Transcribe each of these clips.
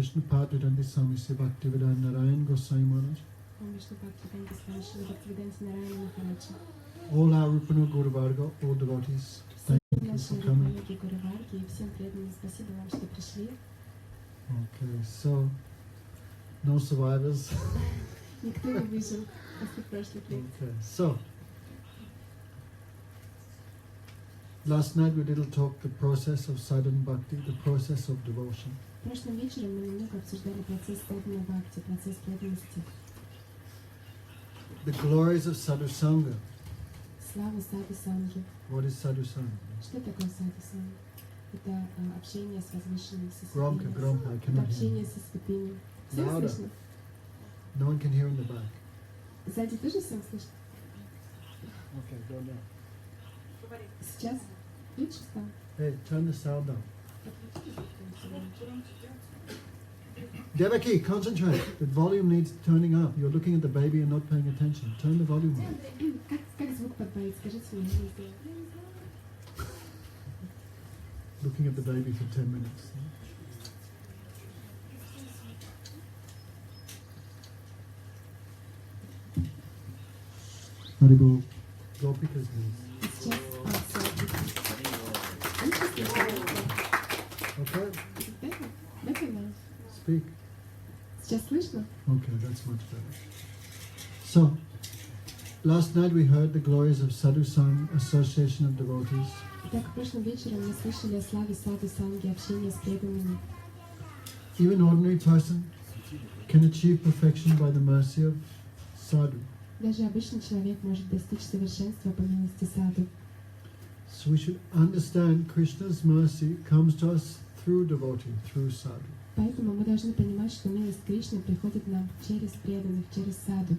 Vishnu Padvidanti Swami Sri Bhaktivedanta Narayan Goswami Maharaj. All our Rupanu Guru Varga, all devotees, thank you for coming. Okay, so no survivors. Okay, so last night we did talk the process of sadhana bhakti, the process of devotion. Прошлым вечером мы немного обсуждали процесс садхана бхакти, процесс преданности. The glories of sadhu sanga. Слава саду санги. What is sadhu sanga? Что такое саду санга? Это общение с возвышенным, со Громко, святыми. громко, I cannot Это общение со святыми. Всем Louder. слышно? No one can hear in the back. Сзади тоже всем слышно? Okay, go down. Сейчас лучше стало? Hey, turn the sound down. Devaki, concentrate. The volume needs turning up. You're looking at the baby and not paying attention. Turn the volume up. Как звук подбавить? Скажите мне, что сделать? Looking at the baby for 10 minutes. Haribo, Gopikas, please. Okay, speak. Сейчас слышно? Okay, that's much better. So, last night we heard the glories of sadhu sang, association of devotees. Итак, прошлым вечером мы слышали о славе саду санги, общения с преданными. Even ordinary person can achieve perfection by the mercy of sadhu. Даже обычный человек может достичь совершенства по милости саду. So we should understand Krishna's mercy comes to us through devotee, through sadhu. Поэтому мы должны понимать, что милость Кришны приходит нам через преданных, через саду.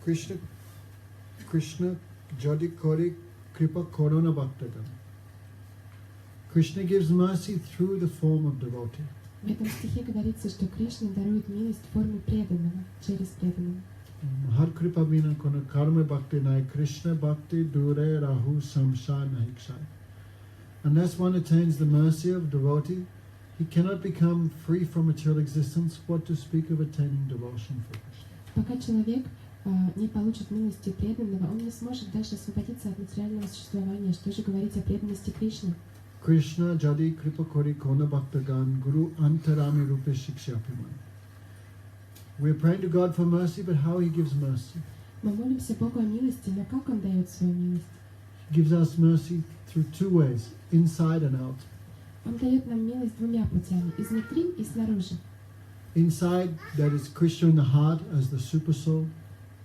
Krishna jadi kori kripa korona bhaktagam. Krishna gives mercy through the form of devotee. В этом стихе говорится, что Кришна дарует милость в форме преданного, через преданного. Har kripa bina kono karma bhakti nai Krishna bhakti dure rahu samsha nahiksha. Unless one attains the mercy of devotee, he cannot become free from material existence. What to speak of attaining devotion for Krishna? Пока человек не получит милости преданного, он не сможет дальше освободиться от материального существования. Что же говорить о преданности Кришны? Krishna jadi kripa kori kona bhaktagan guru antarami rupe shikshyapiman. We are praying to God for mercy, but how He gives mercy? Мы молимся Богу о милости, но как Он дает свою милость? He gives us mercy through two ways, inside and out. Он дает нам милость двумя путями, изнутри и снаружи. Inside, that is Krishna in the heart as the super soul.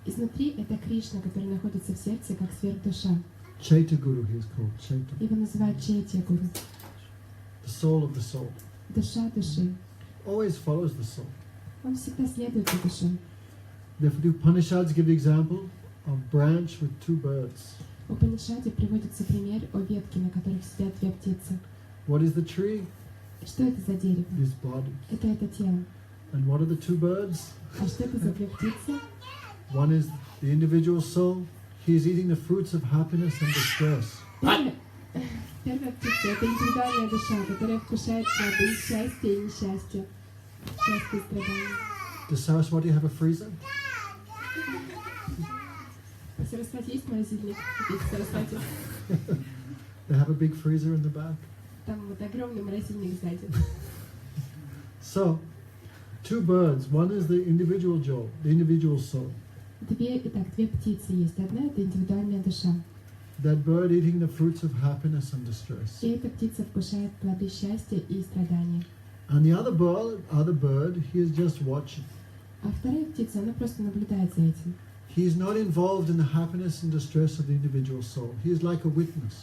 Изнутри это Кришна, который находится в сердце, как сверхдуша. Caitya Guru he is called, Caitya. Его называют Caitya Guru. The soul of the soul. Душа души. Always follows the soul. Он всегда следует за душой. Therefore, the Upanisads give the example of branch with two birds. В Упанишаде приводится пример о ветке, на которых сидят две птицы. What is the tree? Что это за дерево? This body. Это тело. And what are the two birds? А что это за две птицы? One is the individual soul. He is eating the fruits of happiness and distress. Первая птица – это индивидуальная душа, которая вкушает плоды счастья и несчастья. Счастье и страдания. Does Saraswati have a freezer? У Сарасвати есть морозильник? Есть Сарасвати. They have a big freezer in the back. Там вот огромный морозильник сзади. So, two birds. One is the individual soul. Две птицы есть. Одна – это индивидуальная душа. That bird eating the fruits of happiness and distress. И эта птица вкушает плоды счастья и страдания. And the other bird, he is just watching. А вторая птица, она просто наблюдает за этим. He is not involved in the happiness and distress of the individual soul. He is like a witness.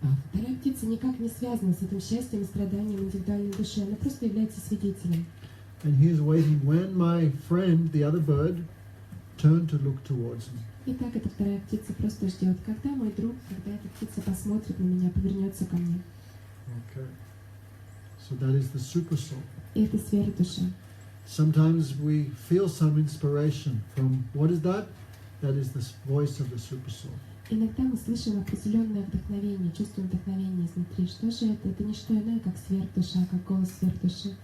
А вторая птица никак не связана с этим счастьем и страданием индивидуальной души. Она просто является свидетелем. And he is waiting when my friend, the other bird, turn to look towards me. И так эта вторая птица просто ждет, когда мой друг, когда эта птица посмотрит на меня, повернется ко мне. Okay. So that is the super soul. И это сфера души. Sometimes we feel some inspiration from, what is that? That is the voice of the super soul. Иногда мы слышим определенное вдохновение, чувствуем вдохновение изнутри. Что же это? Это не что иное, как сверхдуша, как голос сверхдуши.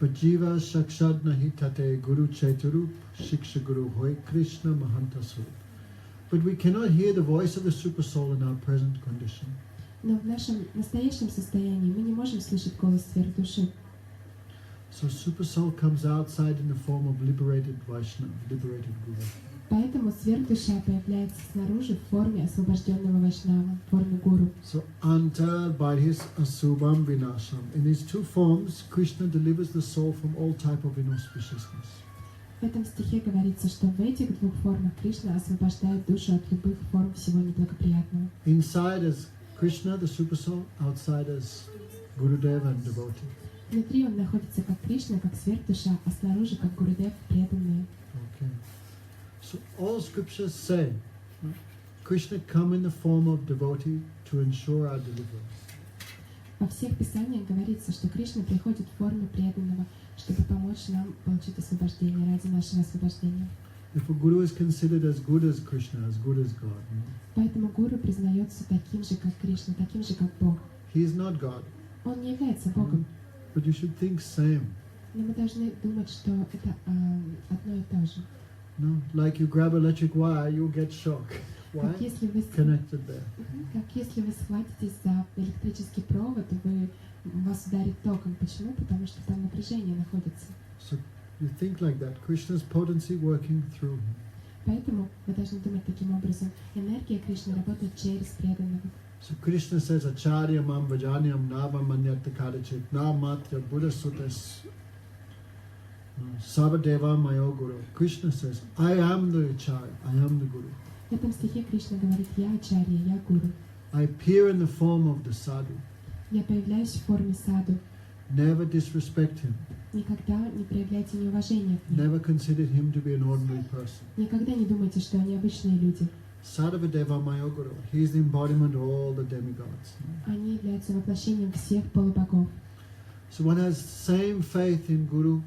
But jiva shakshad nahi tate guru chaiturup shiksha guru hoy Krishna mahanta surup. But we cannot hear the voice of the super soul in our present condition. Но в нашем настоящем состоянии мы не можем слышать голос сверхдуши. So super soul comes outside in the form of liberated Vaishnava, liberated guru. Поэтому сверхдуша появляется снаружи в форме освобожденного вайшнава, в форме гуру. So anta by his asubham vinasham. In these two forms, Krishna delivers the soul from all type of inauspiciousness. В этом стихе говорится, что в этих двух формах Кришна освобождает душу от любых форм всего неблагоприятного. Inside is Krishna, the super soul. Outside is Gurudev and devotee. Внутри он находится как Кришна, как сверхдуша, а снаружи как Гурудев, преданные. Okay. So all scriptures say Krishna come in the form of devotee to ensure our deliverance. Во всех писаниях говорится, что Кришна приходит в форме преданного, чтобы помочь нам получить освобождение, ради нашего освобождения. If a guru is considered as good as Krishna, as good as God, Поэтому гуру признается таким же, как Кришна, таким же, как Бог. he is not God. Он не является Богом, But you should think same. но мы должны думать, что это одно и то же. No, like you grab electric wire, you'll get shock. Why? Как если вы, Connected there. как если вы схватитесь за электрический провод, вас ударит током. Почему? Потому что там напряжение находится. So you think like that. Krishna's potency working through him. Поэтому вы должны думать таким образом. Энергия Кришны работает через преданного. So Krishna says, Acharya mam vajanyam nava manyata kadachit na matya buddha sutas sabadeva mayo guru. Krishna says, I am the Acharya, I am the Guru. В этом стихе Кришна говорит: «Я Ачарья, я Гуру». I appear in the form of the sadhu. Я появляюсь в форме саду. Never disrespect him. Никогда не проявляйте неуважения к ним. Never consider him to be an ordinary person. Никогда не думайте, что они обычные люди. Sadhavadeva Mayo Guru. He is the embodiment of all the demigods. Они являются воплощением всех полубогов. So one has same faith in Guru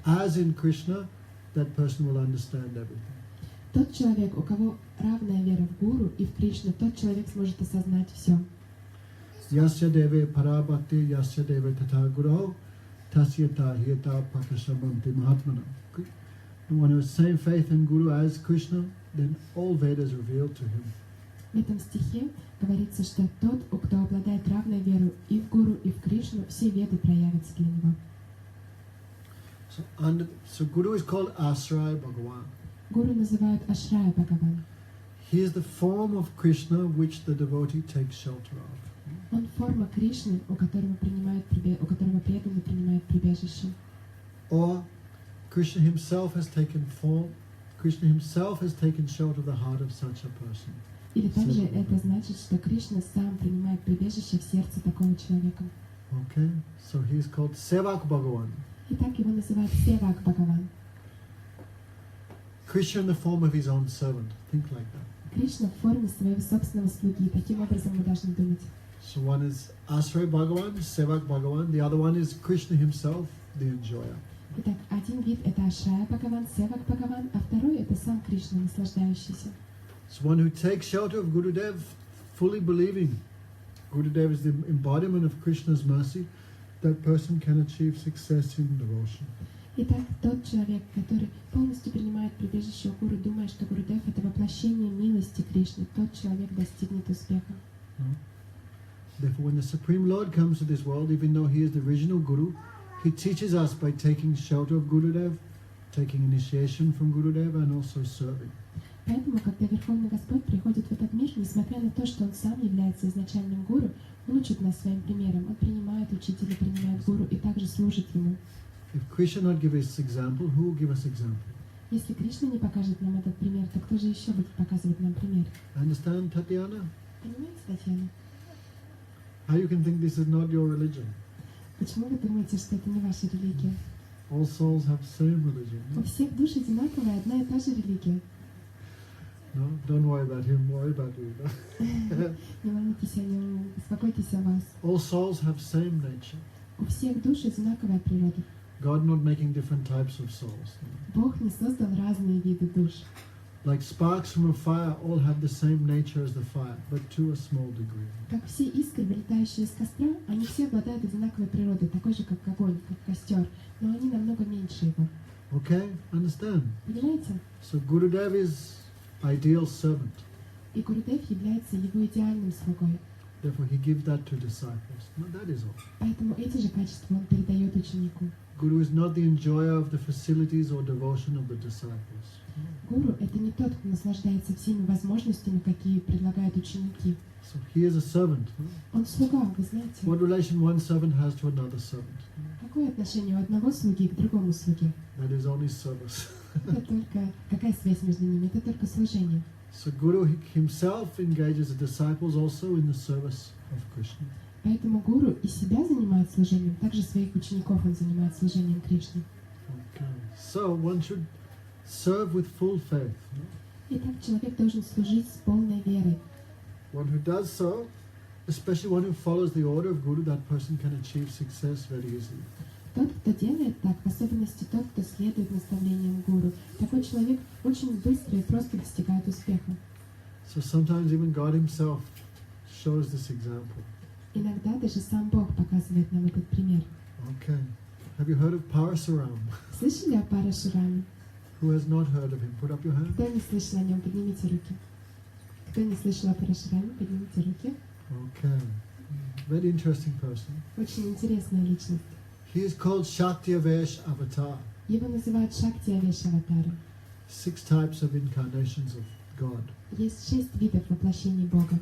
as in Krishna, that person will understand everything. Тот человек, у кого равная вера в Гуру и в Кришну, тот человек сможет осознать все. Yasya deve parabhakti yasya deve tatha guru tasya tahiyata pakashamanti mahatmana. And one who has same faith in Guru as Krishna, then all Vedas revealed to him. В этом стихе говорится, что тот, кто обладает равной верой и в Гуру, и в Кришну, все веды проявятся для него. So Guru is called Asray Bhagavan. Гуру называют Ашрая Бхагаван. He is the form of Krishna which the devotee takes shelter of. Он форма Кришны, у которого преданный принимает прибежище. Or Krishna himself has taken form. Krishna himself has taken shelter of the heart of such a person. Или также это значит, что Кришна сам принимает прибежище в сердце такого человека. Okay, so he is called Sevak Bhagavan. Итак, его называют Севак Бхагаван. Krishna in the form of his own servant. Think like that. Кришна в форме своего собственного слуги. Таким образом мы должны думать. So one is Asray Bhagavan, Sevak Bhagavan. The other one is Krishna himself, the enjoyer. Итак, один вид это Ашрая Бхагаван, Севак Бхагаван, а второй это сам Кришна, наслаждающийся. So one who takes shelter of Gurudev, fully believing Gurudev is the embodiment of Krishna's mercy, that person can achieve success in devotion. Итак, тот человек, который полностью принимает прибежище у Гуру, думая, что Гурудев это воплощение милости Кришны, тот человек достигнет успеха. Therefore, when the Supreme Lord comes to this world, even though he is the original Guru, he teaches us by taking shelter of Gurudev, taking initiation from Gurudev, and also serving. Поэтому, когда Верховный Господь приходит в этот мир, несмотря на то, что Он сам является изначальным Гуру, Он учит нас своим примером, Он принимает учителя, принимает Гуру и также служит Ему. If Krishna not give us example, who will give us example? Если Кришна не покажет нам этот пример, то кто же еще будет показывать нам пример? Understand, Tatyana? Понимаете, Татьяна? How you can think this is not your religion? Почему вы думаете, что это не ваша религия? All souls have same religion. У всех душ одинаковая, одна и та же религия. No, don't worry about him. Worry about you. Не волнуйтесь о нем, беспокойтесь о вас. All souls have same nature. У всех душ одинаковая природа. God not making different types of souls. Бог не создал разные виды душ. Like sparks from a fire, all have the same nature as the fire, but to a small degree. Как все искры, вылетающие из костра, они все обладают одинаковой природой, такой же, как огонь, как костер, но они намного меньше его. Okay? Understand? Понимаете? So Gurudev is ideal servant. И Гурудев является его идеальным слугой. Therefore he gives that to disciples. No, that is all. Поэтому эти же качества он передает ученику. Guru is not the enjoyer of the facilities or devotion of the disciples. Гуру — это не тот, кто наслаждается всеми возможностями, какие предлагают ученики. So he is a servant. Он слуга, вы знаете. What relation one servant has to another servant? Какое отношение у одного слуги к другому слуге? That is only service. Это только... Какая связь между ними? Это только служение. So Guru himself engages the disciples also in the service of Krishna. Поэтому гуру и себя занимает служением, также своих учеников он занимает служением Кришне. Okay. So one should serve with full faith. Итак, человек должен служить с полной верой. One who does so, especially one who follows the order of Guru, that person can achieve success very easily. Тот, кто делает так, в особенности тот, кто следует наставлениям гуру, такой человек очень быстро и просто достигает успеха. So sometimes even God himself shows this example. Иногда даже сам Бог показывает нам этот пример. Okay. Have you heard of Parasuram? Слышали о Парашураме? Who has not heard of him? Put up your hand. Кто не слышал о нем, поднимите руки. Кто не слышал о Парашураме, поднимите руки. Okay. Very interesting person. Очень интересная личность. He is called Shakti-Avesh Avatar. Его называют Шакти Авеш Аватара. 6 types of incarnations of God. Есть 6 видов воплощений Бога.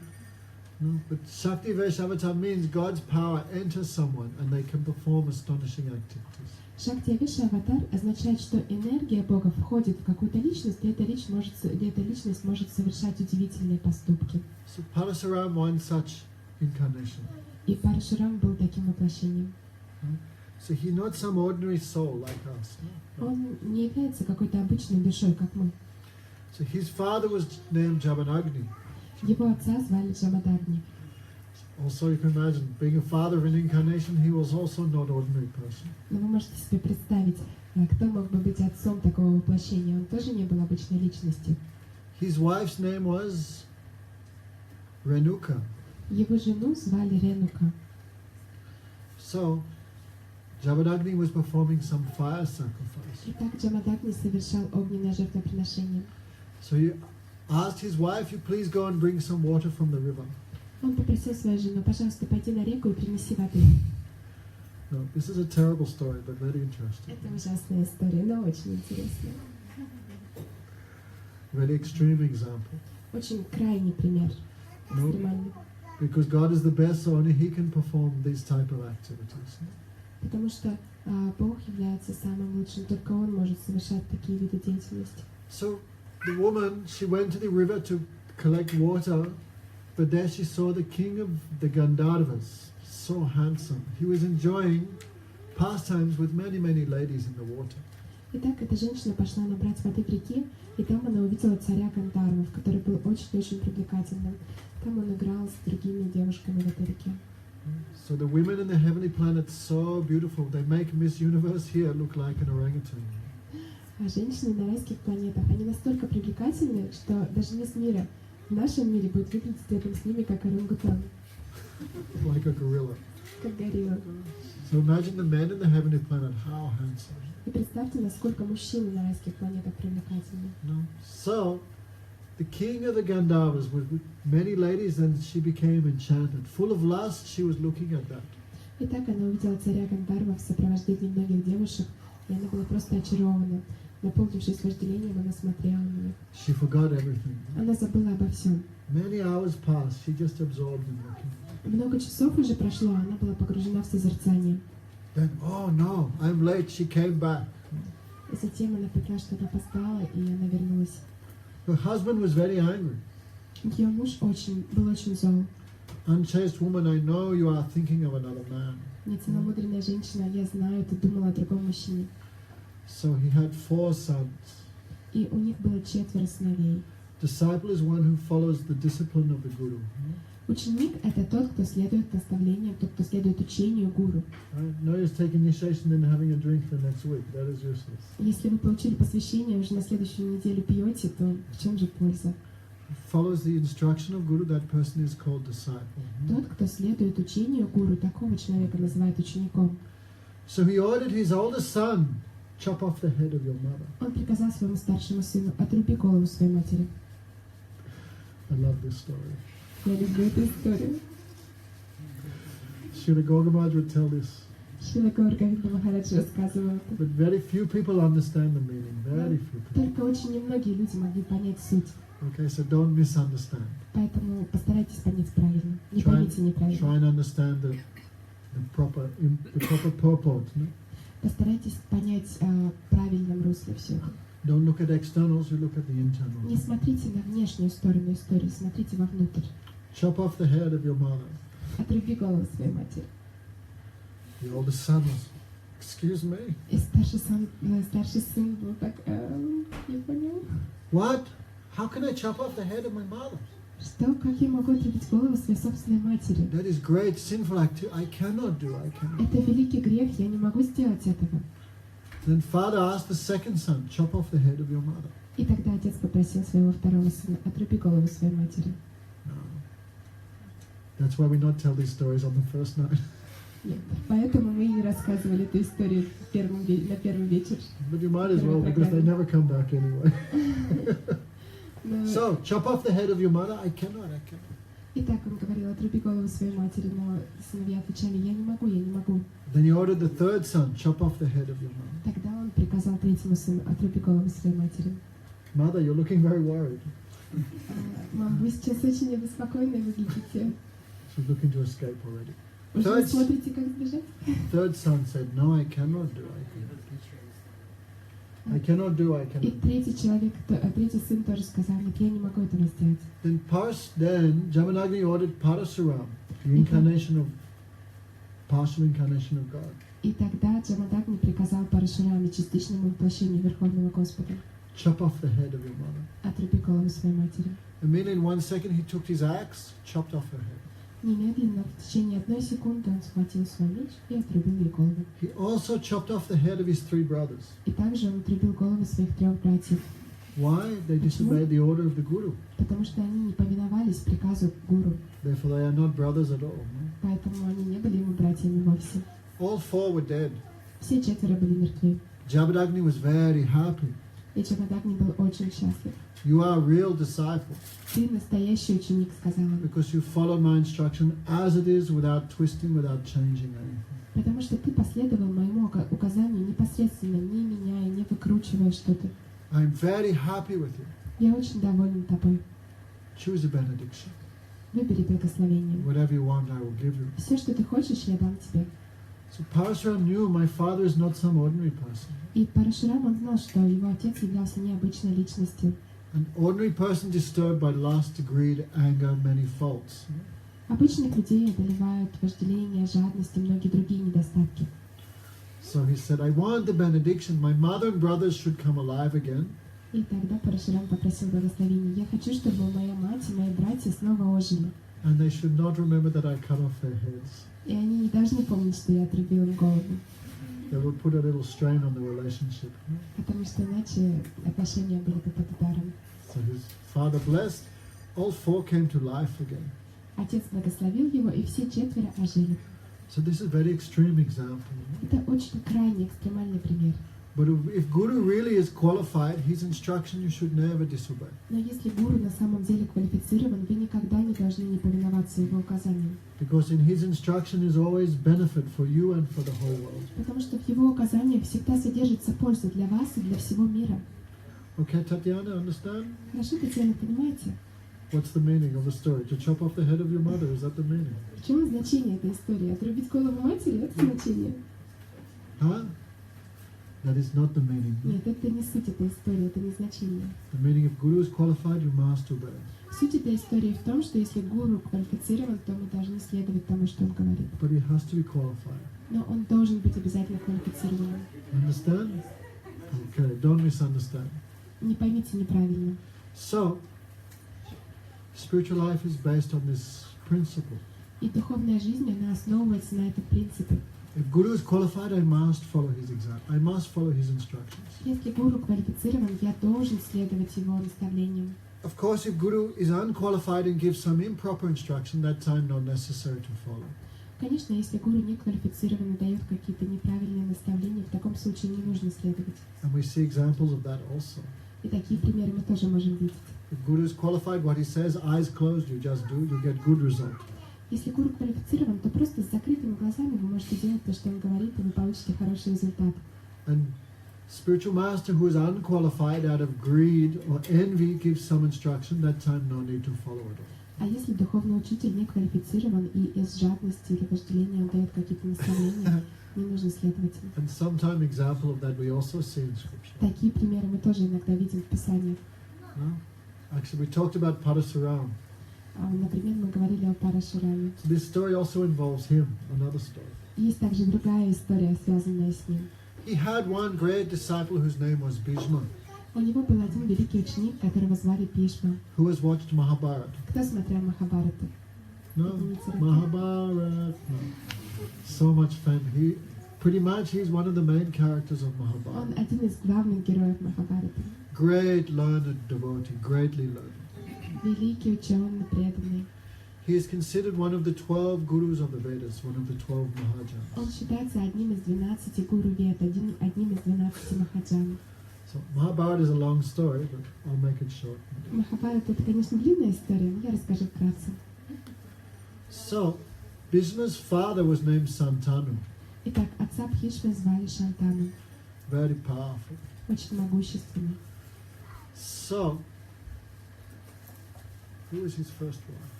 No? But Shakti-Avesh Avatar means God's power enters someone and they can perform astonishing activities. Шакти Авеш Аватар означает, что энергия Бога входит в какую-то личность, и эта личность может совершать удивительные поступки. So Parasuram one such incarnation. И Парашурам был таким воплощением. So he's not some ordinary soul like us. No? Он не является какой-то обычной душой, как мы. So his father was named Jabanagni. Его отца звали Джамадагни. Also you can imagine, being a father of an incarnation, he was also not ordinary person. Но вы можете себе представить, кто мог бы быть отцом такого воплощения. Он тоже не был обычной личностью. His wife's name was Renuka. Его жену звали Ренука. So Jabanagni was performing some fire sacrifice. Итак, Джамадагни совершал огненное жертвоприношение. So he asked his wife, "You please go and bring some water from the river." Он попросил свою жену, пожалуйста, пойди на реку и принеси воды. No, this is a terrible story, but very interesting. Это ужасная история, но очень интересная. Very extreme example. Очень крайний пример. No, Экстремальный. because God is the best, so only He can perform these type of activities. Потому что Бог является самым лучшим, только Он может совершать такие виды деятельности. So the woman, she went to the river to collect water, but there she saw the king of the Gandharvas, so handsome. He was enjoying pastimes with many, many ladies in the water. Итак, эта женщина пошла набрать воды в реке, и там она увидела царя Гандхарвов, который был очень-очень привлекательным. Там он играл с другими девушками в этой реке. So the women in the heavenly planets so beautiful. They make Miss Universe here look like an orangutan. А женщины на райских планетах, они настолько привлекательны, что даже мисс мира в нашем мире будет выглядеть рядом с ними как орангутан, Like a gorilla. как горилла. So imagine the men in the heavenly planet, how handsome. И представьте, насколько мужчины на райских планетах привлекательны. No? So the king of the Gandharvas was with many ladies, and she became enchanted. Full of lust, she was looking at that. Итак, она увидела царя Гандхарва в сопровождении многих девушек, и она была просто очарована. Наполнившись вожделением, она смотрела на них. She forgot everything. Она забыла обо всем. Many hours passed, she just absorbed in looking. Много часов уже прошло, а она была погружена в созерцание. Then, oh no, I'm late, she came back. И затем она поняла, что она опоздала, и она вернулась. Her husband was very angry. Ее муж был очень зол. Unchaste woman, I know you are thinking of another man. Нецеломудренная женщина, я знаю, ты думала о другом мужчине. So he had 4 sons. И у них было 4 сыновей. Disciple is one who follows the discipline of the Guru. Ученик — это тот, кто следует наставлениям, тот, кто следует учению гуру. Right? No use taking initiation and having a drink for next week. That is useless. Если вы получили посвящение, уже на следующую неделю пьете, то в чем же польза? Follows the instruction of Guru, that person is called disciple. Тот, кто следует учению гуру, такого человека называют учеником. So he ordered his oldest son, chop off the head of your mother. Он приказал своему старшему сыну: отруби голову своей матери. I love this story. Я люблю эту историю. Srila Gautamaj would tell this. Шрила Гаур Говинда Махарадж рассказывал это. But very few people understand the meaning. Very few people. Только очень немногие люди могли понять суть. Okay, so don't misunderstand. Поэтому постарайтесь понять правильно. Не Try поймите and неправильно. understand the proper purport. No? Постарайтесь понять в правильном русле все это. Don't look at externals, you look at the Не internal. смотрите на внешнюю сторону истории, смотрите вовнутрь. Chop off the head of your mother. Отруби голову своей матери. The oldest son was, excuse me. И старший сын был так, не понял. What? How can I chop off the head of my mother? Что, как я могу отрубить голову своей собственной матери? That is great sinful activity. I cannot. Это великий грех, я не могу сделать этого. Then father asked the second son, chop off the head of your mother. И тогда отец попросил своего второго сына: отруби голову своей матери. No. That's why we not tell these stories on the first night. Нет. Поэтому мы и не рассказывали эту историю на первый вечер. But you might as well, because they never come back anyway. Но... So, chop off the head of your mother. I cannot. Итак, он говорил: отруби голову своей матери, но сыновья отвечали: я не могу. Then he ordered the third son, chop off the head of your mother. Тогда он приказал третьему сыну: отруби голову своей матери. Mother, you're looking very worried. Мам, вы сейчас очень обеспокоенной выглядите. She's looking to escape already. Уже смотрите, как сбежать? Third son said, no, I cannot do. I cannot. И третий сын тоже сказал: нет, я не могу этого сделать. Then Jamanagni ordered Parasuram, partial incarnation of God. И тогда Джамадагни приказал Парашураме, частичному воплощению Верховного Господа: chop off the head of your mother. отруби голову своей матери. Immediately in 1 second he took his axe, chopped off her head. Немедленно, в течение 1 секунды, он схватил свой меч и отрубил ей голову. He also chopped off the head of his 3 brothers. И также он отрубил головы своих 3 братьев. Why? They disobeyed the order of the Guru. Потому что они не повиновались приказу гуру. Therefore they are not brothers at all. No? Поэтому они не были ему братьями вовсе. All 4 were dead. Все 4 были мертвы. Jabadagni was very happy. И Джамадагни был очень счастлив. You are a real disciple. Ты настоящий ученик, сказал он. Because you followed my instruction as it is, without twisting, without changing anything. Потому что ты последовал моему указанию непосредственно, не меняя, не выкручивая что-то. I'm very happy with you. Я очень доволен тобой. Choose a benediction. Выбери благословение. Whatever you want, I will give you. Все, что ты хочешь, я дам тебе. So Parasuram knew my father is not some ordinary person. И Парашурам, он знал, что его отец являлся необычной личностью. An ordinary person disturbed by lust, greed, anger, many faults. Обычных людей одолевают вожделение, жадность и многие другие недостатки. So he said, I want the benediction. My mother and brothers should come alive again. И тогда Парашурам попросил благословения: я хочу, чтобы моя мать и мои братья снова ожили. And they should not remember that I cut off their heads. И они не должны помнить, что я отрубил им голову. That would put a little strain on the relationship. Потому что иначе отношения были бы под ударом. So his father blessed. All 4 came to life again. Отец благословил его, и все 4 ожили. So this is a very extreme example. Это очень крайне экстремальный пример. But if Guru really is qualified, his instruction you should never disobey. Но если гуру на самом деле квалифицирован, вы никогда не должны не повиноваться его указаниям. Because in his instruction is always benefit for you and for the whole world. Потому что в его указаниях всегда содержится польза для вас и для всего мира. Okay, Tatyana, understand? Хорошо, Татьяна, понимаете? What's the meaning of the story? To chop off the head of your mother, is that the meaning? В чем значение этой истории? Отрубить голову матери — это значение? Huh? That is not the meaning. Нет, это не суть этой истории, это не значение. The meaning, if Guru is qualified, you must obey. Суть этой истории в том, что если гуру квалифицирован, то мы должны следовать тому, что он говорит. But he has to be qualified. Но он должен быть обязательно квалифицированным. Understand? Okay, don't misunderstand. Не поймите неправильно. So, spiritual life is based on this principle. И духовная жизнь, она основывается на этом принципе. If Guru is qualified, I must follow his example. I must follow his instructions. Если гуру квалифицирован, я должен следовать его наставлениям. Of course, if Guru is unqualified and gives some improper instruction, that time not necessary to follow. Конечно, если гуру не квалифицирован и дает какие-то неправильные наставления, в таком случае не нужно следовать. And we see examples of that also. И такие примеры мы тоже можем видеть. If Guru is qualified, what he says, eyes closed, you just do, you get good result. Если гуру квалифицирован, то просто с закрытыми глазами вы можете делать то, что он говорит, и вы получите хороший результат. And spiritual master who is unqualified out of greed or envy gives some instruction, that time no need to follow at all. А если духовный учитель не квалифицирован и из жадности или вожделения он дает какие-то наставления, не нужно следовать им. And sometime example of that we also see in scripture. Такие примеры мы тоже иногда видим в Писании. No? Actually, we talked about Parasuram. Например, мы говорили о Парашураме. So this story also involves him, another story. Есть также другая история, связанная с ним. He had one great disciple whose name was Bhishma, У него был один великий ученик, которого звали Бхишма. who has watched Mahabharata. Кто смотрел Махабхарату? No? Mahabharata. No. So much fame. Pretty much he's one of the main characters of Он Mahabharata. один из главных героев Махабхараты. Great learned devotee, greatly learned. Великий ученый, преданный. He is considered one of the 12 gurus of the Vedas, one of the 12 Mahajans. Он считается одним из 12 гуру Вед, одним из 12 Махаджан. So Mahabharata is a long story, but I'll make it short. Махабхарата — это, конечно, длинная история, но я расскажу вкратце. So, Bhishma's father was named Santanu, Итак, отца Бхишмы звали Шантану, very powerful. очень могущественный. So, who was his first wife?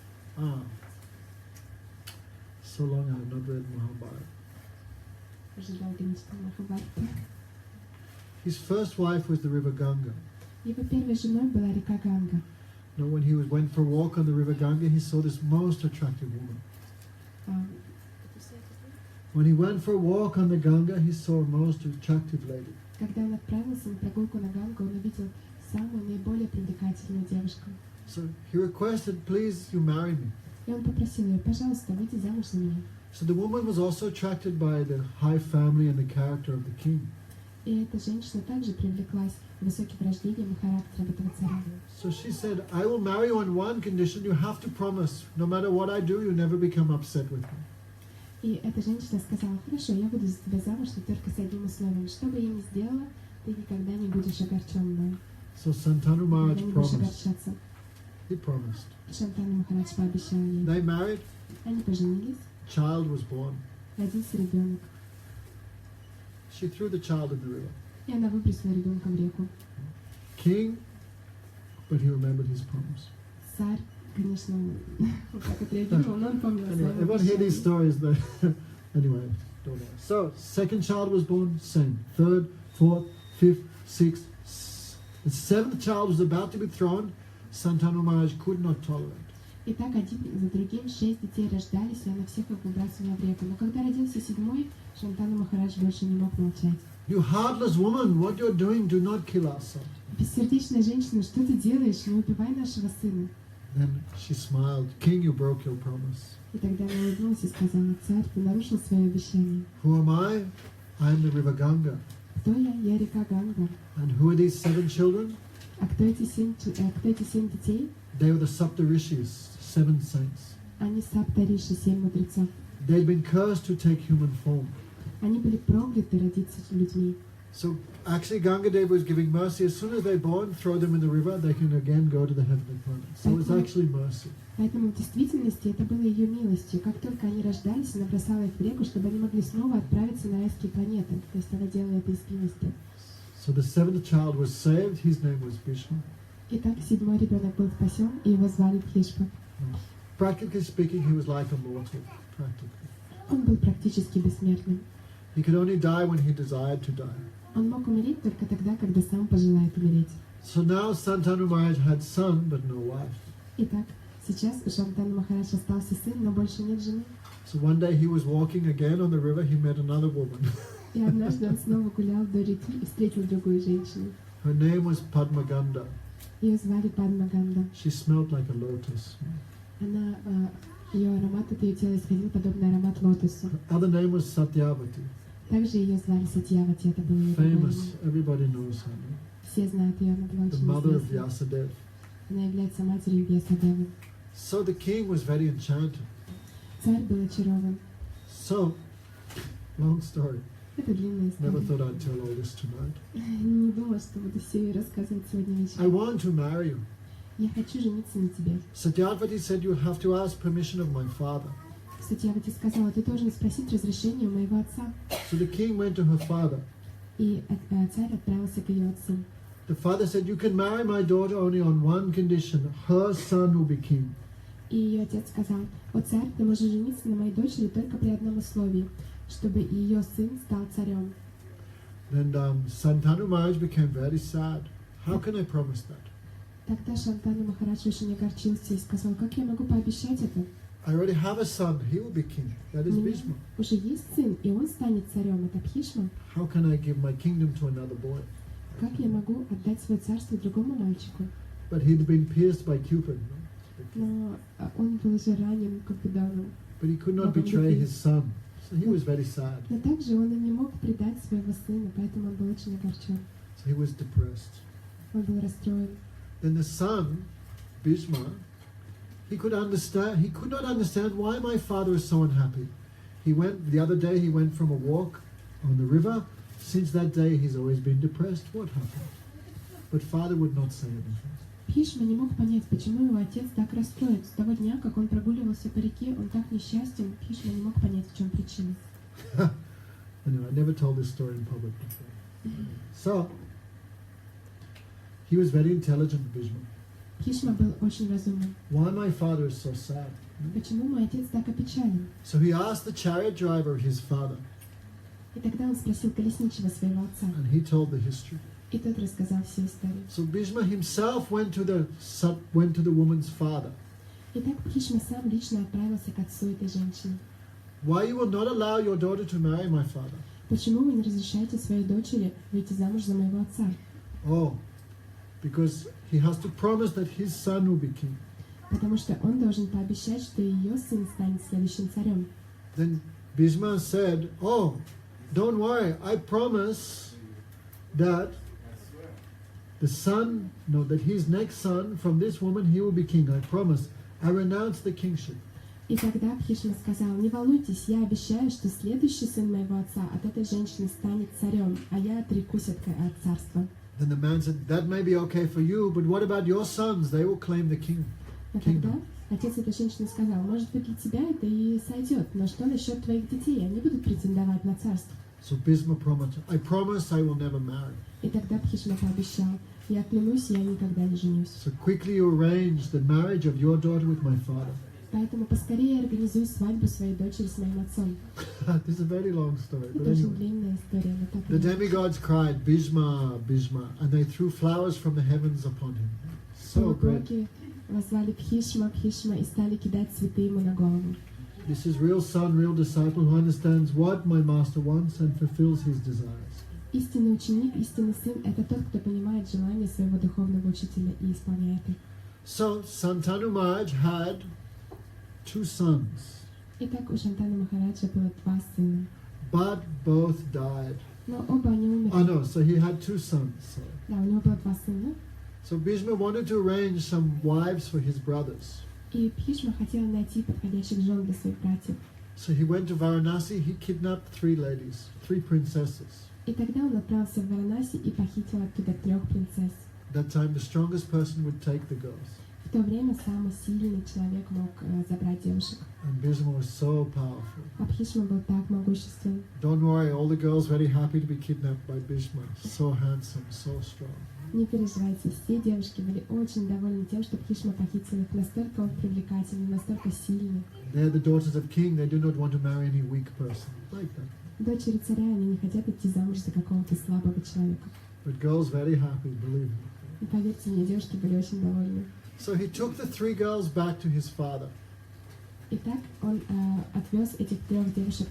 So long I have not read Mahabharata. Уже долго не читал Махабхарату. His first wife was the river Ganga. Его первой женой была река Ганга. Now, when he went for a walk on the river Ganga, he saw this most attractive woman. When he went for a walk on the Ganga, he saw a most attractive lady. Когда он отправился на прогулку на Гангу, он увидел самую наиболее привлекательную девушку. So he requested, please, you marry me. И он попросил ее, пожалуйста, выйди замуж за меня. So the woman was also attracted by the high family and the character of the king. И эта женщина также привлеклась высоким рождением и характером этого царя. So she said, I will marry you on one condition. You have to promise, no matter what I do, you never become upset with me. И эта женщина сказала, хорошо, я буду за тебя замуж, но только с одним условием. Что бы я ни сделала, ты никогда не будешь огорчен мной. So Santanu Никогда Maharaj не будешь promised. огорчаться. He promised. Шантану Махарадж пообещал ей. They married. Они поженились, Child was born. родился ребенок. She threw the child in the river. И она выбросила ребенка в реку. King, but he remembered his promise. Царь, конечно, вот так отреагировал, но он помнил о Anyway, своем everyone hear these обещании. stories. Anyway, don't worry. So, second child was born, same. Third, fourth, fifth, sixth. The seventh child was about to be thrown. Santanu Maharaj could not tolerate. И так один за другим 6 детей рождались, и она всех их выбрасывала в реку. Но когда родился 7-й, Шантану Махарадж больше не мог молчать. You heartless woman, what you're doing, do not kill our son. Бессердечная женщина, что ты делаешь? Не убивай нашего сына. Then she smiled. King, you broke your promise. И тогда она улыбнулась и сказала, царь, ты нарушил свое обещание. Who am I? I am the river Ganga. Кто я? Я река Ганга. And who are these 7 children? А кто эти 7 детей? They were the Saptarishis, 7 saints. Они саптариши, 7 мудрецов. They'd been cursed to take human form. Они были прокляты родиться людьми. So actually Ganga Dev was giving mercy. As soon as they're born, throw them in the river, they can again go to the heavenly planet. So it's actually mercy. Поэтому в действительности это было ее милостью. Как только они рождались, она бросала их в реку, чтобы они могли снова отправиться на райские планеты. То есть она делала это из милости. So the 7th child was saved. His name was Bhishma. Итак, 7-й ребенок был спасен, и его звали Бхишма. Practically speaking, he was like a mortal. Practically. Он был практически бессмертным. He could only die when he desired to die. Он мог умереть только тогда, когда сам пожелает умереть. So now Santanu Maharaj had son but no wife. Итак, сейчас у Шантану Махарадж остался сын, но больше нет жены. So one day he was walking again on the river. He met another woman. И однажды он снова гулял до реки и встретил другую женщину. Her name was Padmaganda. Ее звали Падмаганда. She smelled like a lotus. Она, ее аромат от ее тела исходил подобный аромат лотосу. Her other name was Satyavati. Также ее звали Сатьявати, это было ее другое Famous. имя. Everybody knows her. No? Все знают ее, она была The очень mother of известна. Vyasadeva. Она является матерью Вьясадевы. So the king was very enchanted. Царь был очарован. So, long story. Это длинная Never история. thought I'd tell all this tonight. Не думала, что буду все ее рассказывать сегодня I вечером. want to marry you. Я хочу жениться на тебе. Satyavati said you have to ask permission of my father. Кстати, я вот тебе сказала, ты должен спросить разрешение у моего отца. So the king went to her father. И царь отправился к ее отцу. The father said, you can marry my daughter only on one condition. Her son will be king. И ее отец сказал: «О царь, ты можешь жениться на моей дочери только при одном условии, чтобы ее сын стал царем». Then Santanu Maharaj became very sad. How can I promise that? Тогда Шантану Махарадж очень огорчился и сказал: «Как я могу пообещать это? I already have a son. He will be king. That is У меня Bhishma. уже есть сын, и он станет царем, это Бхишма. How can I give my kingdom to another boy? Как я могу отдать свое царство другому мальчику?» But he'd been pierced by Cupid. Но он был уже ранен Купидоном. But he could not betray his son. So he was very sad. Но также он и не мог предать своего сына, поэтому он был очень огорчен. So he was depressed. Он был расстроен. Then the son, Bhishma, he could not understand why my father is so unhappy. The other day he went from a walk on the river. Since that day he's always been depressed. What happened? But father would not say anything. Бхишма не мог понять, почему его отец так расстроен. С того дня, как он прогуливался по реке, он так несчастен. Бхишма не мог понять, в чем причина. Anyway, I never told this story in public before. So, he was very intelligent, Bhishma. Бхишма был очень разумным. Why my father is so sad? Почему мой отец так опечален? So he asked the chariot driver, his father, И тогда он спросил колесничего своего отца. and he told the history. И тот рассказал всю историю. So Bhishma himself went to the woman's father. И так Бхишма сам лично отправился к отцу этой женщины. Why you will not allow your daughter to marry my father? Почему вы не разрешаете своей дочери выйти замуж за моего отца? Oh, because he has to promise that his son will be king. Потому что он должен пообещать, что ее сын станет следующим царем. Then Bhishma said, oh, don't worry, I promise that that his next son from this woman, he will be king. I promise. I renounce the kingship. И тогда Бхишма сказал: «Не волнуйтесь, я обещаю, что следующий сын моего отца от этой женщины станет царем, а я отрекусь от царства». Then the man said, that may be okay for you, but what about your sons? They will claim the king. Но тогда отец этой женщины сказал: «Может быть, для тебя это и сойдет, но что насчет твоих детей? Они будут претендовать на царство». So Bhishma promised, I promise I will never marry. И тогда Бхишма пообещал: «Я клянусь, я никогда не женюсь». So quickly you arrange the marriage of your daughter with my father. Поэтому поскорее организуй свадьбу своей дочери с моим отцом. This is a very long story, but Это очень anyway. длинная история, но так The и есть. demigods cried, Bhishma, Bhishma, and they threw flowers from the heavens upon him. So great. Боги возвали Бхишма, Бхишма и стали кидать цветы ему на голову. This is real son, real disciple who understands what my master wants and fulfills his desires. Истинный ученик, истинный сын – это тот, кто понимает желания своего духовного учителя и исполняет их. So Santanu Maharaj had 2 sons, Итак, у Шантана Махараджа было 2 сына, but both died. но оба они умерли. Oh no, so he had 2 sons. Sorry. Да, у него было 2 сына, So Bhishma wanted to arrange some wives for his brothers. и Бхишма хотел найти подходящих жен для своих братьев. So he went to Varanasi, he kidnapped 3 ladies, 3 princesses. И тогда он отправился в Варанаси и похитил оттуда 3 принцесс. That time the strongest person would take the girls. В то время самый сильный человек мог забрать девушек. And Bhishma was so powerful. А Бхишма был так могуществен. Don't worry, all the girls very happy to be kidnapped by Bhishma. So handsome, so strong. Не переживайте, все девушки были очень довольны тем, что Бхишма похитил их. Настолько он привлекательный, настолько сильный. They're the daughters of king, they do not want to marry any weak person. Like that. Дочери царя, они не хотят идти замуж за какого-то слабого человека. But girls very happy, believe me. И поверьте мне, девушки были очень довольны. So he took the 3 girls back to his father. Итак, он отвез этих 3 девушек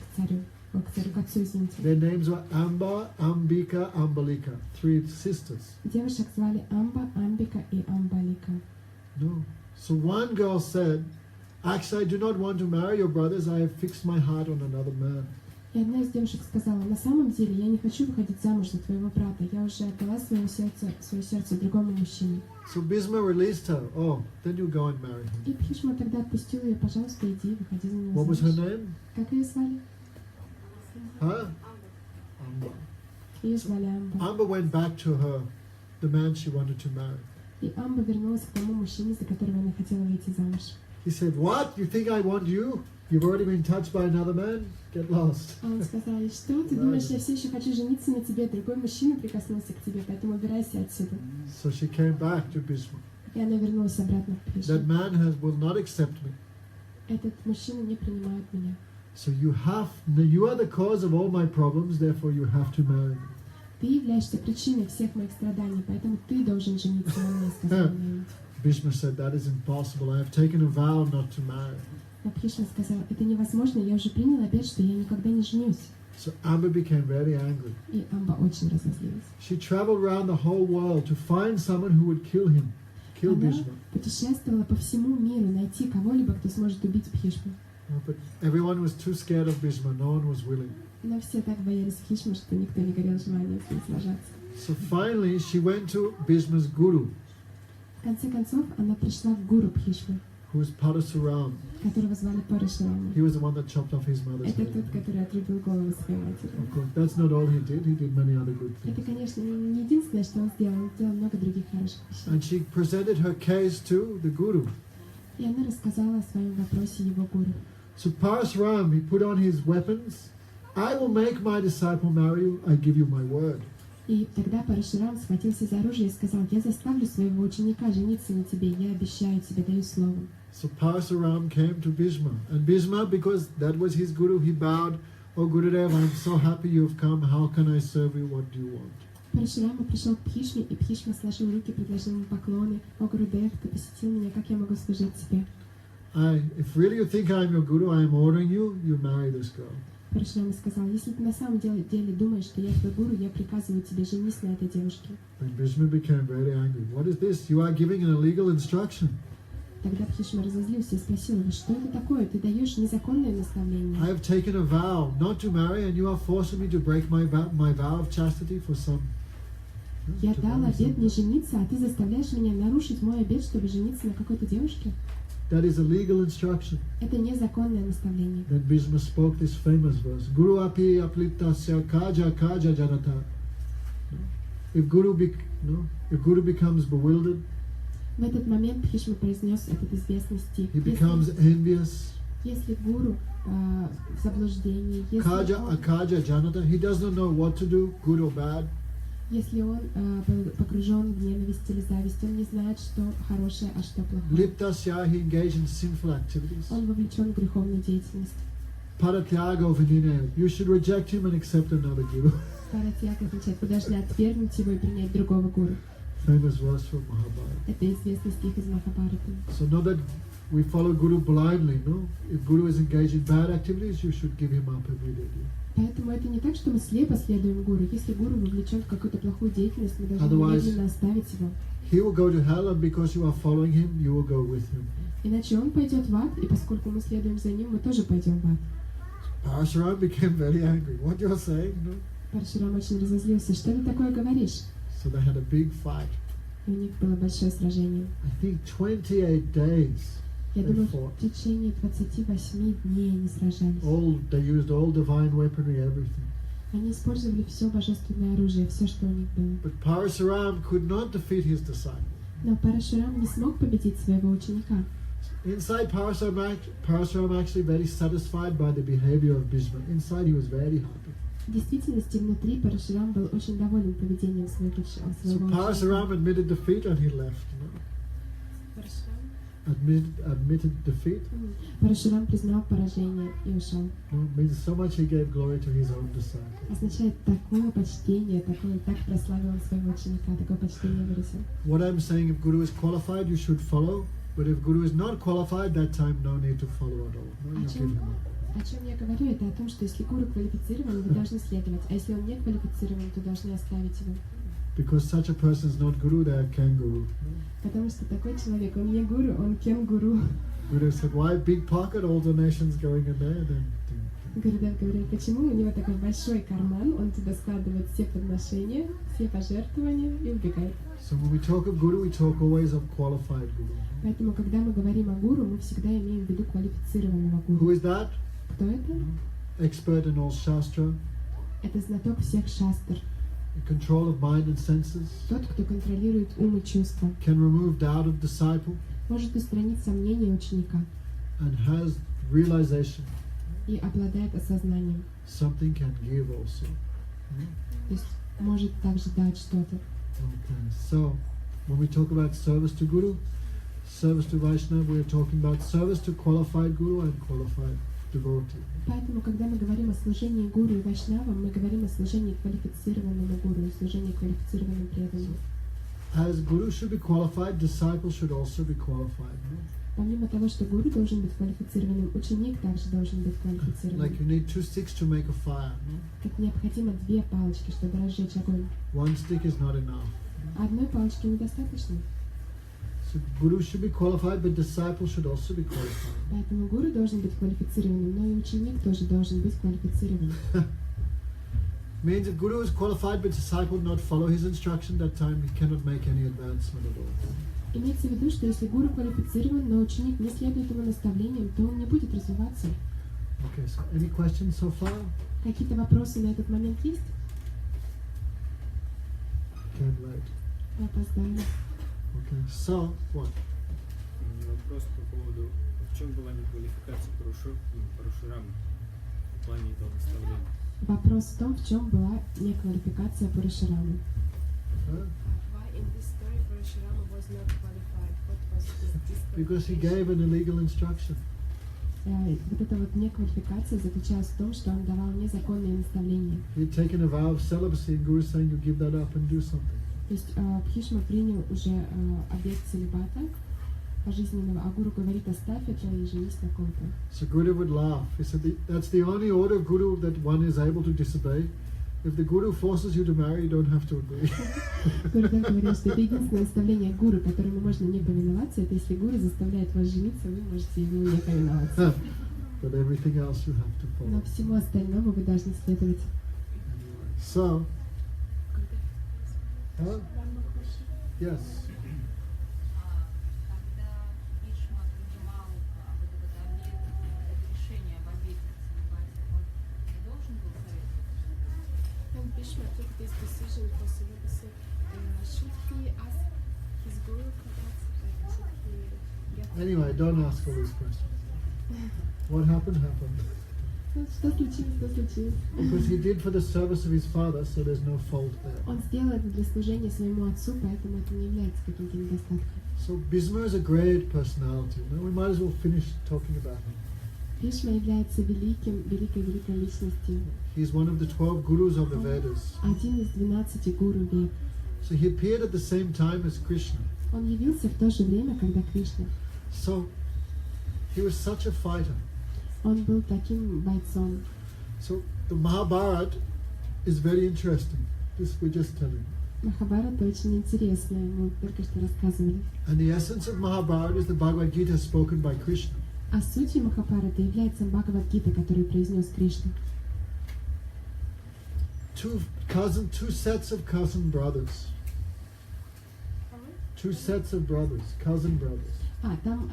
к отцу, извините. Their names were Amba, Ambika, Ambalika. 3 sisters. Девушек звали Амба, Амбика и Амбалика. No. So one girl said, actually I do not want to marry your brothers, I have fixed my heart on another man. И одна из девушек сказала: «На самом деле я не хочу выходить замуж за твоего брата. Я уже отдала свое сердце другому мужчине». So Bhishma released her. Oh, then you go and marry him. И Бхишма тогда отпустил ее: «Пожалуйста, иди, выходи за него What was her замуж». name? Как ее звали? Huh? Amba. Ее звали Амба. Amba went back to her, the man she wanted to marry. И Амба вернулась к тому мужчине, за которого она хотела выйти замуж. He said, "What? You think I want you? You've already been touched by another man? Get lost." А он сказал, что ты думаешь, я все еще хочу жениться на тебе, другой мужчина прикоснулся к тебе, поэтому убирайся отсюда. So she came back to Bhishma. И она вернулась обратно к Кришне. That man will not accept me. Этот мужчина не принимает меня. So you are the cause of all my problems, therefore you have to marry me. Ты являешься причиной всех моих страданий, поэтому ты должен жениться на мне, сказал он. Bhishma said, "That is impossible. I have taken a vow not to marry." Но Кришна сказал, это невозможно, я уже принял обет, что я никогда не женюсь. So Amba became very angry. И Амба очень разозлилась. She traveled around the whole world to find someone who would kill Она Bhishma. путешествовала по всему миру, найти кого-либо, кто сможет убить Бхишму. But everyone was too scared of Bhishma. No one was willing. Но все так боялись Бхишмы, что никто не горел желанием с ним сражаться. So finally, she went to Bhishma's guru, В конце концов, она пришла к гуру Бхишмы, who was Parasuram. которого звали Парашурама. He was the one that chopped off his mother's Это head. тот, который отрубил голову своей матери. Of course, that's not all he did. He did many other good Это, things. конечно, не единственное, что он сделал много других хороших вещей. And she presented her case to the guru. И она рассказала о своем вопросе его гуру. So Parasuram, he put on his weapons. "I will make my disciple marry you. I give you my word." И тогда Парашурам схватился за оружие и сказал, я заставлю своего ученика жениться на тебе, я обещаю тебе, даю слово. So Parasuram came to Bhishma. And Bhishma, because that was his guru, he bowed, "Oh Gurudev, I'm so happy you've come. How can I serve you? What do you want?" Парашурама пришел к Бхишме, и Бхишма сложил руки, предложил ему поклоны. О, Гурудев, ты посетил меня, как я могу служить тебе? If really you think I'm your guru, I am ordering you, you marry this girl. Парашурама сказал, если ты на самом деле думаешь, что я твой гуру, я приказываю тебе женись на этой девушке. And Bhishma became very angry. "What is this? You are giving an illegal instruction. Тогда Бхишма разозлился и спросил его, что это такое? Ты даешь незаконное наставление. I have taken a vow not to marry, and you are forcing me to break my vow of chastity for some." Я дал обет не жениться, а ты заставляешь меня нарушить мой обет, чтобы жениться на какой-то девушке? That is a legal instruction. Это незаконное наставление. Then Bhishma spoke this famous verse: "Guru api apliptasya kaja kaja janata." If Guru becomes bewildered, В этот момент Бхишма произнес этот известный стих. he becomes envious. Если гуру в заблуждении, Kaja akaja janata. He does not know what to do, good or bad. если он погружен в ненависть или зависть, он не знает, что хорошее, а что плохое. Liptasya, he engaged in sinful activities. Он вовлечен в греховную деятельность. Paratyago vinine. You should reject him and accept another guru. Паратьяга означает, вы должны отвергнуть его и принять другого гуру. Famous verse from Mahabharata. Это известный стих из Махабхараты. So not that we follow Guru blindly, no? If Guru is engaged in bad activities, you should give him up immediately. Поэтому это не так, что мы слепо следуем гуру. Если гуру вовлечен в какую-то плохую деятельность, мы должны Otherwise, немедленно оставить его. He will go to hell, and because you are following him, you will go with him. Иначе он пойдет в ад, и поскольку мы следуем за ним, мы тоже пойдем в ад. Parashuram became very angry. What you're saying, no? Парашурам очень разозлился. Что ты такое говоришь? So they had a big fight. И у них было большое сражение. I think 28 days Я they думаю, fought. в течение 28 дней они сражались. They used all divine weaponry, everything. Они использовали все божественное оружие, все, что у них было. But Parashuram could not defeat his disciple. Но Парашурам не смог победить своего ученика. Inside Parashuram actually very satisfied by the behavior of Bhishma. Inside he was very happy. В действительности, внутри Парашурам был очень доволен поведением своего So ученика. Parashuram admitted defeat and he left. Admitted defeat. Парашурам признал поражение и ушел. Means so much he gave glory to his own disciple. Означает такое почтение, так прославил он своего ученика, такое почтение выразил. What I'm saying, if Guru is qualified, you should follow. But if Guru is not qualified, that time no need to follow at all. No, you give him up. О чем я говорю, это о том, что если гуру квалифицирован, вы должны следовать, а если он не квалифицирован, то должны оставить его. Because such a person is not Guru, they are Kanguru. Потому что такой человек, он не гуру, он кенгуру. Guru said, why big pocket, all donations going in there? Then Гурудев говорил, почему у него такой большой карман, он туда складывает все подношения, все пожертвования и убегает. So when we talk of Guru, we talk always of qualified Guru. Поэтому, когда мы говорим о гуру, мы всегда имеем в виду квалифицированного Who гуру. is that? Кто это? expert in all shastra, Это знаток всех шастр. the control of mind and senses, Тот, кто контролирует ум и чувства, can remove doubt of disciple, может устранить сомнения ученика and has realization. и обладает осознанием. Something can give also. То есть может также дать что-то. Okay, so when we talk about service to Guru, service to Vaishnava, we are talking about service to qualified Guru and qualified devotee. Поэтому, когда мы говорим о служении гуру и вайшнавам, мы говорим о служении квалифицированному гуру и служении квалифицированным преданным. As Guru should be qualified, disciple should also be qualified. No? Помимо того, что гуру должен быть квалифицированным, ученик также должен быть квалифицированным. Like you need 2 sticks to make a fire. No? Как необходимо 2 палочки, чтобы разжечь огонь. 1 stick is not enough. Одной палочки недостаточно. So Guru should be qualified, but disciple should also be qualified. Поэтому гуру должен быть квалифицированным, но и ученик тоже должен быть квалифицированным. Means if Guru is qualified but disciple not follow his instruction, that time he cannot make any advancement at all. Имеется в виду, что если гуру квалифицирован, но ученик не следует его наставлениям, то он не будет развиваться. Okay, so any questions so far? Какие-то вопросы на этот момент есть? Came late. Мы опоздали. Okay, so what? Вопрос по поводу, в чем была неквалификация Парашурама в плане этого наставления? Вопрос в том, в чем была неквалификация Парашурамы. Huh? Why in this story Parashurama was not qualified? What was his Because he gave an illegal instruction. Вот эта вот неквалификация заключалась в том, что он давал незаконные наставления. He had taken a vow of celibacy, and Guru is saying, "You give that up and do something." То есть Бхишма принял уже обет целибата пожизненного, а Гуру говорит: оставь это и женись на ком-то. So Guru would laugh. He said, "That's the only order of Guru that one is able to disobey. If the Guru forces you to marry, you don't have to agree." Гуру говорил, что это единственное наставление Гуру, которому можно не повиноваться, это если Гуру заставляет вас жениться, вы можете ему не повиноваться. But everything else you have to Но follow. всему остальному вы должны следовать. So, huh? One more question. Yes. Когда Кришна принимал вот этот обет, это решение об обете целибате, он не должен был советоваться? When Bhishma took this decision for celibacy, should he ask his guru for that? Like, should he get Anyway, don't ask all these questions. What happened, happened. Что случилось, что случилось? Because he did for the service of his father, so there's no fault there. Он сделал это для служения своему отцу, поэтому это не является каким-то недостатком. So Bhisma is a great personality. Now we might as well finish talking about him. Бхишма является великой личностью. He's one of the 12 gurus of the Vedas. Один из 12 гуру вед. So he appeared at the same time as Krishna. Он явился в то же время, когда Кришна. So he was such a fighter. Он был таким бойцом. So the Mahabharata is very interesting. This we're just telling. Махабхарата очень интересная, мы только что рассказывали. And the essence of Mahabharata is the Bhagavad Gita spoken by Krishna. А сутью Махабхарата является Бхагавад-гита, которую произнес Кришна. Two sets of cousin brothers. Two sets of brothers, cousin brothers. Там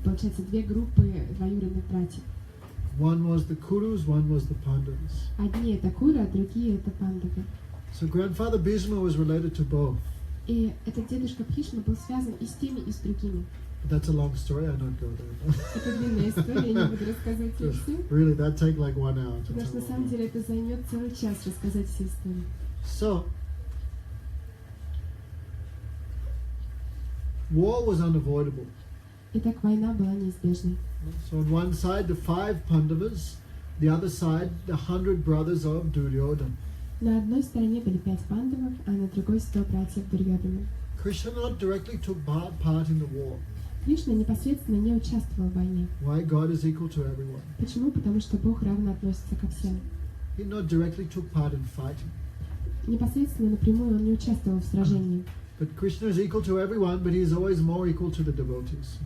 получается, две группы двоюродных братьев. One was the Kurus, one was the Pandavas. Одни это Куры, а другие это Пандавы. So grandfather Bhisma was related to both. И этот дедушка Бхишма был связан и с теми, и с другими. But that's a long story, I don't go there. Это длинная история, я не буду рассказывать ее всю. Really, that take like 1 hour to Потому что на tell самом all деле это займет целый час рассказать все истории. So, war was unavoidable. Итак, война была неизбежной. So on one side, the 5 Pandavas, the other side, the 100 brothers of Duryodhana. На одной стороне были 5 пандавов, а на другой 100 братьев Дурьёдана. Krishna not directly took part in the war. Кришна непосредственно не участвовал в войне. Why? God is equal to everyone. Почему? Потому что Бог равно относится ко всем. He not directly took part in fighting. Непосредственно напрямую он не участвовал в сражении. But Krishna is equal to everyone, but he is always more equal to the devotees.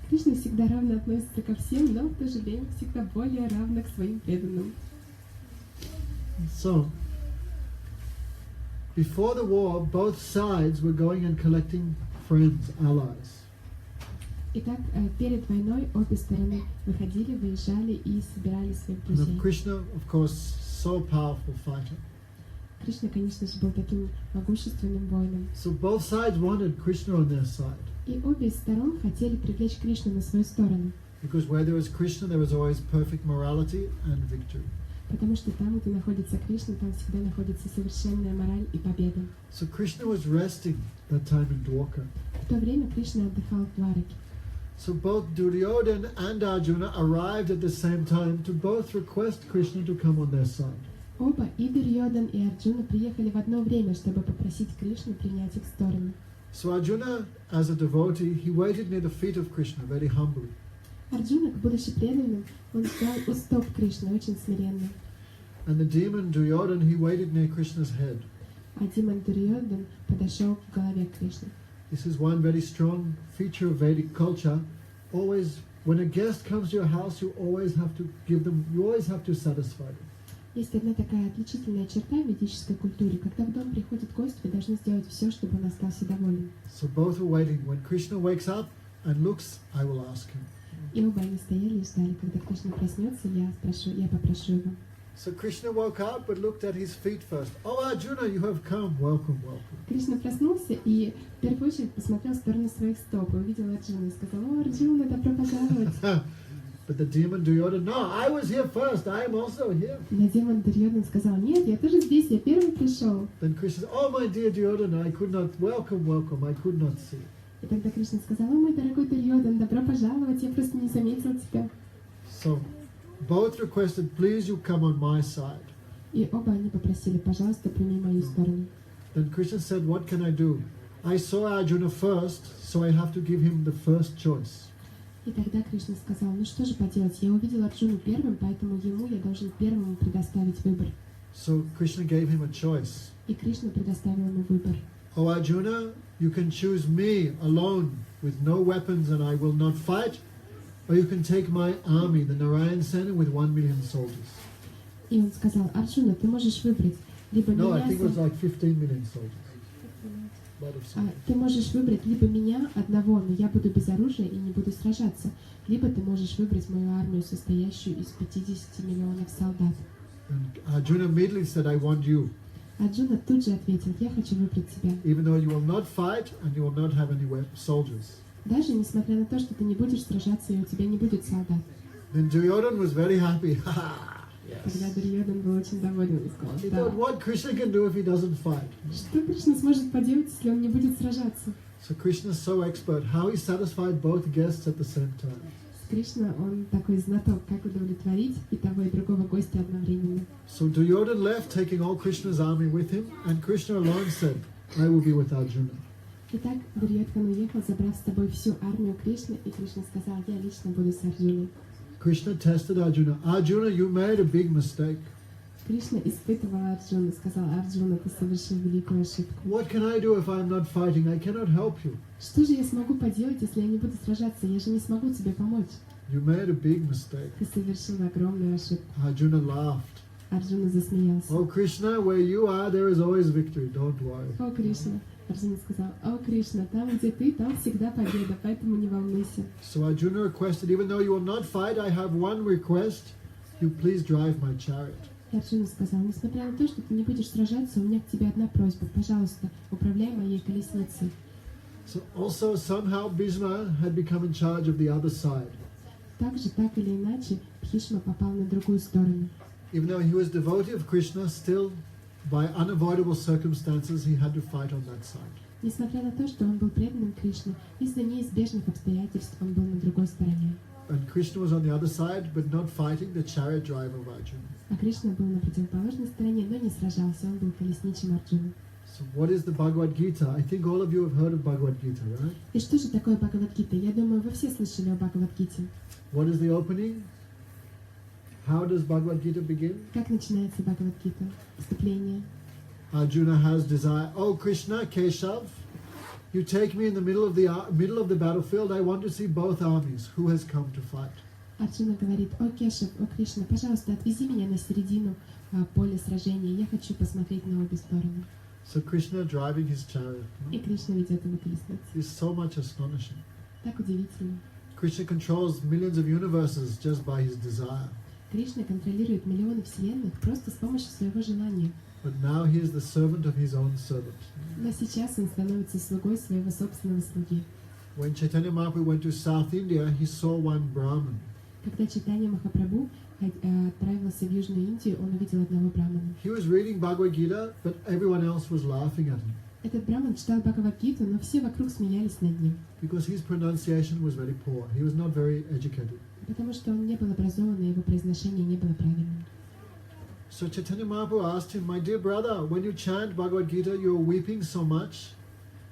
Кришна всегда равно относится ко всем, но в то же время всегда более равно к своим преданным. So, before the war, both sides were going and collecting friends, allies. Итак, перед войной обе стороны выходили, выезжали и собирали своих And друзей. Krishna, of course, so powerful fighter. Кришна, конечно же, был таким могущественным воином. So both sides wanted Krishna on their side. И обе из сторон хотели привлечь Кришну на свою сторону. Because where there was Krishna, there was always perfect morality and victory. Потому что там, где находится Кришна, там всегда находится совершенная мораль и победа. So Krishna was resting that time in Dwarka. В то время Кришна отдыхал в Двараке. So both Duryodhana and Arjuna arrived at the same time to both request Krishna to come on their side. Оба, и Дурьодан, и Арджуна, приехали в одно время, чтобы попросить Кришну принять их сторону. So Arjuna, as a devotee, he waited near the feet of Krishna very humbly. Арджуна, будучи преданным, он стал у стоп Кришны, очень смиренно. And the demon Duryodhana, he waited near Krishna's head. А демон Дурьодан подошел к голове Кришны. This is one very strong feature of Vedic culture. Always, when a guest comes to your house, you always have to satisfy them. Есть одна такая отличительная черта в ведической культуре. Когда в дом приходит гость, вы должны сделать все, чтобы он остался доволен. So both were waiting. When Krishna wakes up and looks, I will ask him. И оба они стояли и ждали, когда Кришна проснется, я попрошу его. So Krishna woke up but looked at his feet first. Oh Arjuna, you have come. Welcome, welcome. Кришна проснулся и в первую очередь посмотрел в сторону своих стоп, увидел Арджуну и сказал: «О, Арджуна, добро пожаловать!» But the demon Duryodhana, no, I was here first. I am also here. Но демон Дурьодан сказал: «Нет, я тоже здесь, я первый пришел». Then Krishna said, oh my dear Duryodhana, I could not, welcome, I could not see. И тогда Кришна сказал: «О, мой дорогой Дурьодан, добро пожаловать, я просто не заметил тебя». So both requested, please you come on my side. И оба они попросили: «Пожалуйста, прими мою сторону». Then Krishna said, what can I do? I saw Arjuna first, so I have to give him the first choice. И тогда Кришна сказал: «Ну что же поделать, я увидел Арджуну первым, поэтому ему я должен первому предоставить выбор». So Krishna gave him a choice. И Кришна предоставил ему выбор. Oh Arjuna, you can choose me alone with no weapons and I will not fight, or you can take my army, the Narayan Sena, with 1 million soldiers. И он сказал: «Арджуна, ты можешь выбрать либо No, I меня, think it was like 15 million soldiers. A lot of soldiers. ты можешь выбрать либо меня одного, но я буду без оружия и не буду сражаться, либо ты можешь выбрать мою армию, состоящую из 50 миллионов солдат». And Arjuna immediately said, I want you, Арджуна тут же ответил: «Я хочу выбрать тебя». even though you will not fight and you will not have any soldiers. Даже несмотря на то, что ты не будешь сражаться и у тебя не будет солдат. Then Duryodhana was very happy. Тогда Yes. Дурьодан был очень доволен и сказал: He «Да, thought, what Krishna can do if he doesn't fight? что Кришна сможет поделать, если он не будет сражаться?» So Krishna is so expert, how he satisfied both guests at the same time. Кришна, он такой знаток, как удовлетворить и того, и другого гостя одновременно. So Duryodhana left, taking all Krishna's army with him, and Krishna alone said, I will be with Arjuna. Итак, Дурьодан уехал, забрав с собой всю армию Кришны, и Кришна сказал: «Я лично буду с Арджуной». Krishna tested Arjuna. Arjuna, you made a big mistake. Кришна испытывал Арджуну, сказал: «Арджуна, ты совершил великую ошибку. What can I do if I'm not fighting? I cannot help you. Что же я смогу поделать, если я не буду сражаться? Я же не смогу тебе помочь. You made a big mistake. Ты совершил огромную ошибку». Arjuna laughed. Арджуна засмеялся. Oh Krishna, where you are, there is always victory. Don't worry. «О, Кришна!» Арджуна сказал: «О, Кришна, там, где ты, там всегда победа, поэтому не волнуйся». So Arjuna requested, even though you will not fight, I have one request. You please drive my chariot. И Арджуна сказал: «Несмотря на то, что ты не будешь сражаться, у меня к тебе одна просьба. Пожалуйста, управляй моей колесницей». So also somehow Bhishma had become in charge of the other side. Также, так или иначе, Бхишма попал на другую сторону. Even though he was devotee of Krishna, still by unavoidable circumstances he had to fight on that side. Несмотря на то, что он был преданным Кришне, из-за неизбежных обстоятельств он был на другой стороне. And Krishna was on the other side, but not fighting the chariot driver of Arjuna. А Кришна был на противоположной стороне, но не сражался, он был колесничим Арджуны. So what is the Bhagavad Gita? I think all of you have heard of Bhagavad Gita, right? И что же такое Бхагавад-гита? Я думаю, вы все слышали о Бхагавад-гите. What is the opening? How does Bhagavad Gita begin? Как начинается Бхагавад-гита? Вступление. Arjuna has desire. Oh Krishna, Keshav, you take me in the middle of the battlefield. I want to see both armies. Who has come to fight? Арджуна говорит: «О Кешав, о Кришна, пожалуйста, отвези меня на середину поля сражения. Я хочу посмотреть на обе стороны». So Krishna driving his chariot. И Кришна ведет его колесницу. Is so much astonishing. Так удивительно. Krishna controls millions of universes just by his desire. Кришна контролирует миллионы вселенных просто с помощью своего желания. But now he is the servant of his own servant. Но сейчас он становится слугой своего собственного слуги. When Chaitanya Mahaprabhu went to South India, he saw one Brahmin. Когда Чайтанья Махапрабху отправился в Южную Индию, он увидел одного брамана. He was reading Bhagavad Gita, but everyone else was laughing at him Этот браман читал Бхагавад-гиту, но все вокруг смеялись над ним, because his pronunciation was very poor. He was not very educated. потому что он не был образован, и его произношение не было правильным. So Chaitanya Mahaprabhu asked him, "My dear brother, when you chant Bhagavad Gita, you are weeping so much.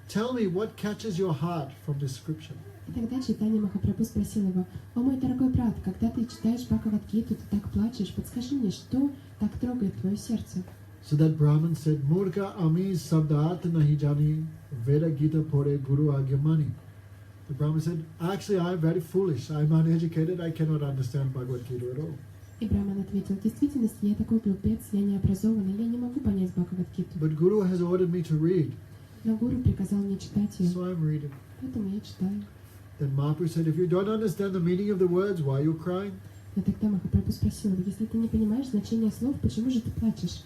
Tell me what catches your heart from this scripture." И тогда Чайтанья Махапрабху спросил его: «О мой дорогой брат, когда ты читаешь Бхагавад-гиту, ты так плачешь, подскажи мне, что так трогает твое сердце?» So that Brahmin said, "Murka ami sabdaat nahi jani, Veda Gita pore Guru agyamani." The Brahmin said, "Actually, I am very foolish. I am uneducated. I cannot understand Bhagavad Gita at all." И Браман ответил: «В действительности я такой глупец, я не образованный, я не могу понять Бхагавад-гиту. But Guru has ordered me to read, Но Гуру приказал мне читать ее, so I am reading." поэтому я читаю». Then Mahaprabhu said, "If you don't understand the meaning of the words, why are you crying?" Но тогда Махапрабху спросил: «Если ты не понимаешь значение слов, почему же ты плачешь?»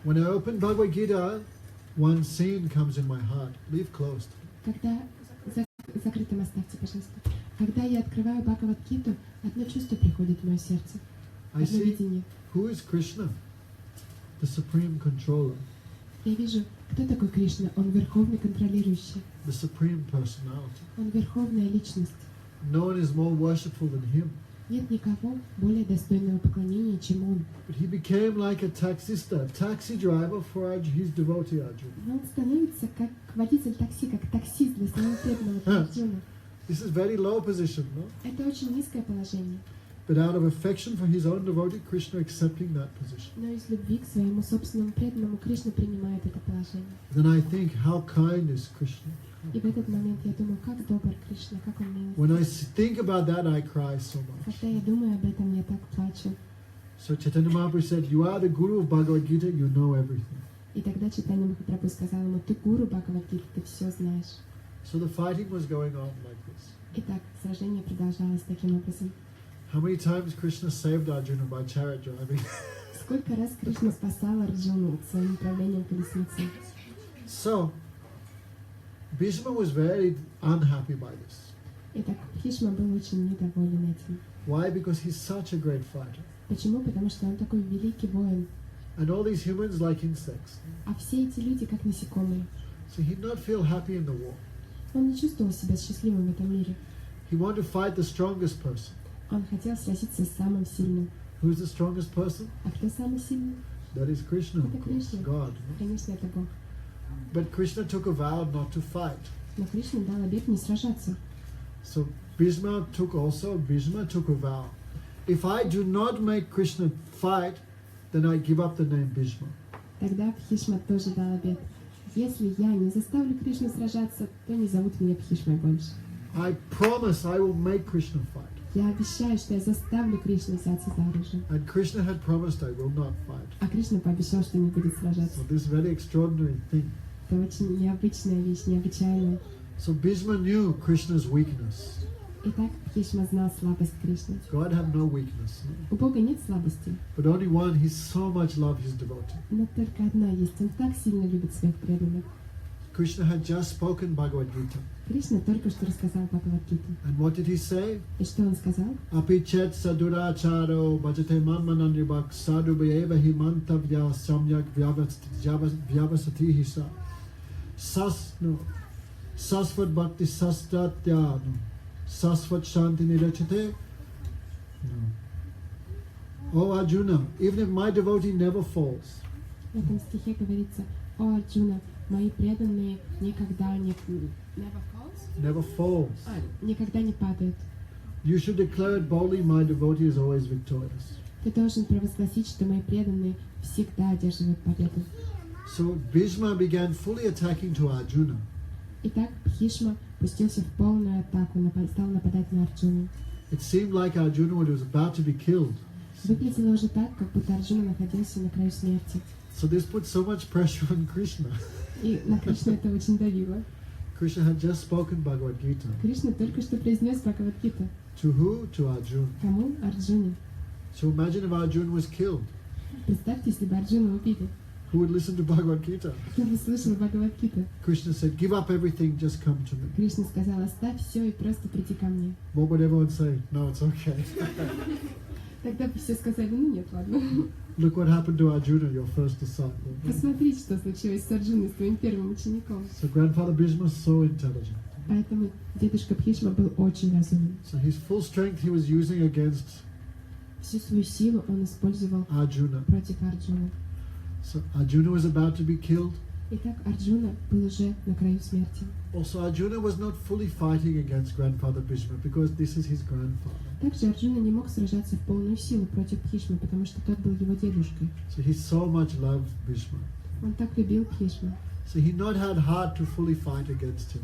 When I open Bhagavad Gita, one scene comes in my heart. Leave closed. Когда закрытым оставьте, пожалуйста. Когда я открываю Бхагавад-гиту, одно чувство приходит в мое сердце, I одно see видение. who is Krishna, the supreme controller, Я вижу, кто такой Кришна. Он верховный контролирующий, the supreme personality. он верховная личность. No one is more worshipful than him. Нет никого более достойного поклонения, чем он. But he became like a taxista, taxi driver for his devotee Arjuna. Но он становится как водитель такси, как таксист для своего преданного Арджуна. This is very low position, no? Это очень низкое положение. But out of affection for his own devotee, Krishna accepting that position. Но из любви к своему собственному преданному Кришна принимает это положение. Then I think, how kind is Krishna? И в этот момент я думаю, как добр Кришна, как он милостив. When I think about that, I cry so much. Когда я думаю об этом, я так плачу. So Chaitanya Mahaprabhu said, "You are the guru of Bhagavad Gita, you know everything." И тогда Чайтанья Махапрабху сказал ему: «Ты гуру Бхагавад-гиты, ты все знаешь». So the fighting was going on like this. Итак, сражение продолжалось таким образом. How many times Krishna saved Arjuna by chariot driving? Сколько раз Кришна спасал Арджуну своим управлением колесницы. So, Bhishma was very unhappy by this. Итак, Бхишма был очень недоволен этим. Why? Because he's such a great fighter. Почему? Потому что он такой великий воин. And all these humans like insects. А все эти люди как насекомые. So he'd not feel happy in the war. Он не чувствовал себя счастливым в этом мире. He wanted to fight the strongest person. Он хотел сразиться с самым сильным. Who's the strongest person? А кто самый сильный? That is Krishna, Это of course, Кришна. God. Конечно, это Бог. But Krishna took a vow not to fight. Но Кришна дал обет не сражаться. So Bhishma took a vow. If I do not make Krishna fight, then I give up the name Bhishma. Тогда Бхишма тоже дал обет: если я не заставлю Кришну сражаться, то не зовут меня Бхишмой больше. I promise I will make Krishna fight. Я обещаю, что я заставлю Кришну взяться за оружие. And Krishna had promised I will not fight. А Кришна пообещал, что не будет сражаться. So this very extraordinary thing. Это очень необычная вещь, необычайная. So Bhishma knew Krishna's weakness. Итак, Бхишма знал слабость Кришны. God had no weakness. У Бога нет слабости, But only one, he so much loved his devotee. но только одна есть. Он так сильно любит своих преданных. Krishna had just spoken Bhagavad Gita. Кришна только что рассказал Бхагавад-гиту. And what did he say? И что он сказал? Api chet saduracharo bhajate manmananribhak sadhu bhayeva hi mantavya samyak vyavasati hisa sasvat bhakti sastratya sasvat shanti nirachate. Oh Arjuna, even if my devotee never falls, В этом стихе говорится: «О Арджуна, мои преданные никогда не никогда не падают. you should declare it boldly, my devotee is always victorious." Ты должен провозгласить, что мои преданные всегда одерживают победу». So Bhishma began fully attacking to Arjuna. Итак, Бхишма пустился в полную атаку, стал нападать на Арджуну. It seemed like Arjuna was about to be killed. Выглядело уже так, как будто Арджуна находился на краю смерти. So this put so much pressure on Krishna. И на Кришну это очень давило. Krishna had just spoken Bhagavad Gita. Кришна только что произнес Бхагавад-гиту. To who? To Arjuna. Кому? Арджуне. So imagine if Arjuna was killed. Представьте, если бы Арджуну убили. Who would listen to Bhagavad Gita? Кто бы слышал Бхагавад-гиту? Krishna said, give up everything, just come to me. Кришна сказал, оставь все и просто приди ко мне. What would everyone say? No, it's okay. Тогда бы все сказали, ну нет, ладно. Look what happened to Arjuna, your first disciple. Посмотрите, что случилось с Арджуной, с твоим первым учеником. So grandfather Bhishma was so intelligent. Поэтому дедушка Бхишма был очень разумен. So his full strength he was using against Всю свою силу он использовал Arjuna. против Арджуны. So Arjuna was about to be killed. Итак, Арджуна был уже на краю смерти. Also Arjuna was not fully fighting against grandfather Bhishma because this is his grandfather. Также Арджуна не мог сражаться в полную силу против Бхишмы, потому что тот был его дедушкой. So he so much loved Bhishma. Он так любил Бхишму. So he not had heart to fully fight against him.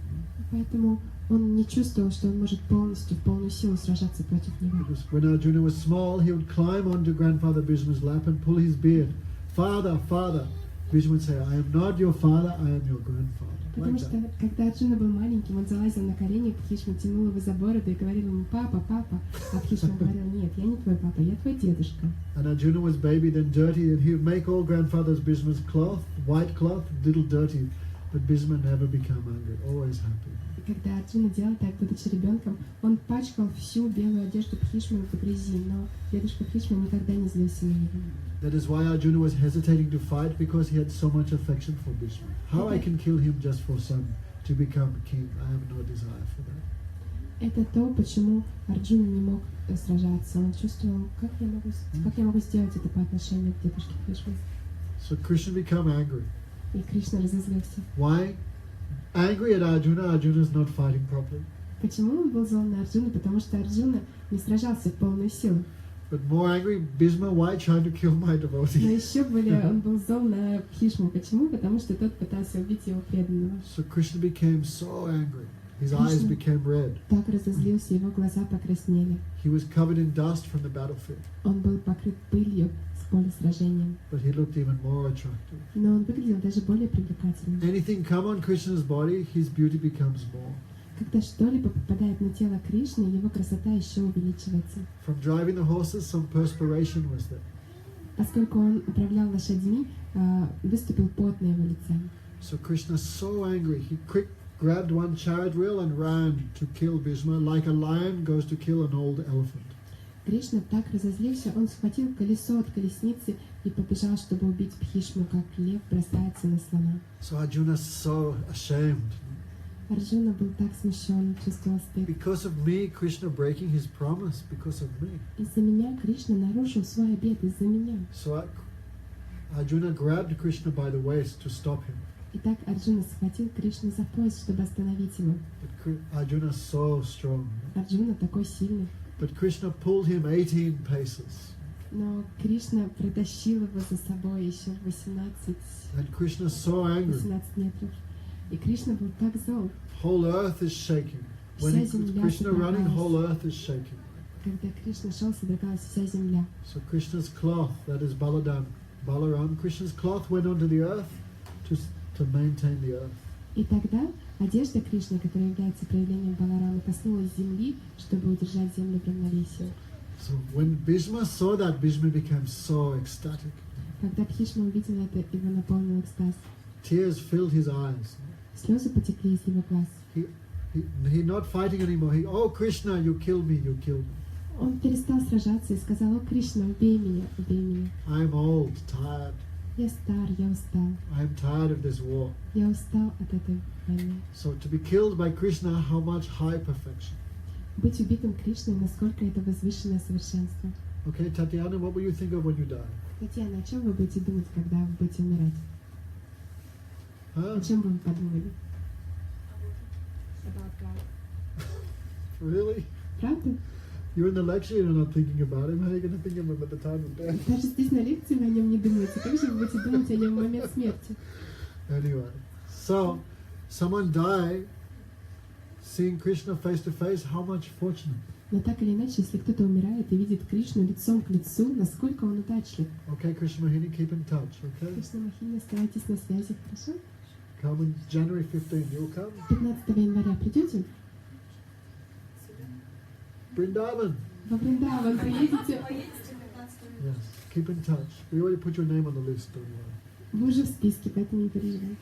Поэтому он не чувствовал, что он может полностью, в полную силу сражаться против него. Because when Arjuna was small, he would climb onto grandfather Bhishma's lap and pull his beard. Father, father. Bhishma would say, I am not your father, I am your grandfather. Потому Like что, that. когда Арджуна был маленьким, он залазил на колени, Бхишма тянул его за бороду и говорил ему, папа, папа. А Бхишма говорил, нет, я не твой папа, я твой дедушка. And Arjuna was baby, then dirty, and he would make all grandfather's Bhishma's cloth, white cloth, little dirty. But Bhishma never became angry, always happy. И когда Арджуна делал так, будучи ребенком, он пачкал всю белую одежду Бхишмы в грязи, но дедушка Бхишма никогда не злился на него. That is why Arjuna was hesitating to fight, because he had so much affection for Bhishma. How I can kill him just for some, to become king? I have no desire for that. Это то, почему Арджуна не мог сражаться. Он чувствовал, как я могу сделать это по отношению к дедушке Бхишме. So Krishna became angry. И Кришна разозлился. Why? Angry at Arjuna, Arjuna is not fighting properly. Почему он был зол на Арджуну? Потому что Арджуна не сражался в полную силу. But more angry, Bhishma, why trying to kill my Но devotee? еще более он был зол на Бхишму. Почему? Потому что тот пытался убить его преданного. So Krishna became so angry. His eyes Krishna became red. так разозлился, его глаза покраснели. He was covered in dust from the battlefield. Он был покрыт пылью с поля сражения. But he looked even more attractive. Но он выглядел даже более привлекательным. Anything come on Krishna's body, his beauty becomes more. Когда что-либо попадает на тело Кришны, его красота еще увеличивается. From driving the horses, some perspiration was there. Поскольку он управлял лошадьми, выступил пот на его лице. So Krishna, so angry, he grabbed one chariot wheel and ran to kill Bhishma, like a lion goes to kill an old elephant. Кришна так разозлился, он схватил колесо от колесницы и побежал, чтобы убить Бхишму, как лев бросается на слона. So Arjuna so ashamed. Арджуна был так смущен, чувствовал стыд. Because of me, Krishna breaking his promise, because of me. Из-за меня Кришна нарушил свой обет, из-за меня. So Arjuna grabbed Krishna by the waist to stop him. Итак, Арджуна схватил Кришну за пояс, чтобы остановить его. But Arjuna so strong. Арджуна такой сильный. But Krishna pulled him 18 paces. Но Кришна протащил его за собой еще 18 And Krishna so angry. метров. И Кришна был так зол. Whole earth is shaking. When Krishna running, whole earth is shaking. Когда Кришна шел, содрогалась вся земля. So Krishna's cloth, that is Balaram, Krishna's cloth went onto the earth to maintain the earth. И тогда одежда Кришны, которая является проявлением Баларама, коснулась земли, чтобы удержать землю в равновесии. So when Bhishma saw that, Bhishma became so ecstatic. Когда Бхишма увидел это, его наполнил экстаз. Tears filled his eyes. Слезы потекли из его глаз. He not fighting anymore. Oh Krishna, you killed me, you killed me. Он перестал сражаться и сказал: «О, Кришна, убей меня, убей меня. I'm old, tired. Я стар, я устал. I'm tired of this war. Я устал от этой войны». So to be killed by Krishna, how much high perfection. Быть убитым Кришной, насколько это возвышенное совершенство. Okay, Tatiana, what will you think of when you die? Татьяна, о чем вы будете думать, когда вы будете умирать? Huh? О чем бы вы подумали? About God. Really? Правда? You're in the lecture, you're not thinking about him. How are you going to think of him at the time of death? Даже здесь на лекции вы о нем не думаете. Как же вы будете думать о нем в момент смерти? Anyway, so someone die seeing Krishna face to face, how much fortunate. Но так или иначе, если кто-то умирает и видит Кришну лицом к лицу, насколько он удачлив. Okay, Krishna Mohini, keep in touch, okay? Кришна Махини, оставайтесь на связи, хорошо? come on January 15th. You'll come? 15 января придете? Brindavan. Во Вриндаван приедете? Yes. Keep in touch. We already put your name on the list, don't worry. Вы уже в списке, поэтому не переживайте.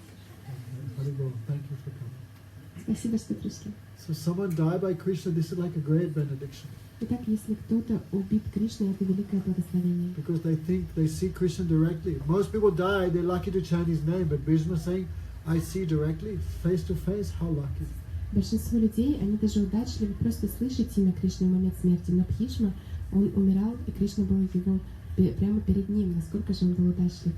Haribol, thank you for coming. Спасибо, что пришли. So someone died by Krishna, this is like a great benediction. Итак, если кто-то убит Кришной, это великое благословение. Because they think they see Krishna directly. Most people die, they're lucky to chant his name, but Bhishma saying, I see directly, face to face, how lucky. Большинство людей, они даже удачливы просто слышать имя Кришны в момент смерти, но Бхишма, он умирал, и Кришна был его прямо перед ним, насколько же он был удачлив.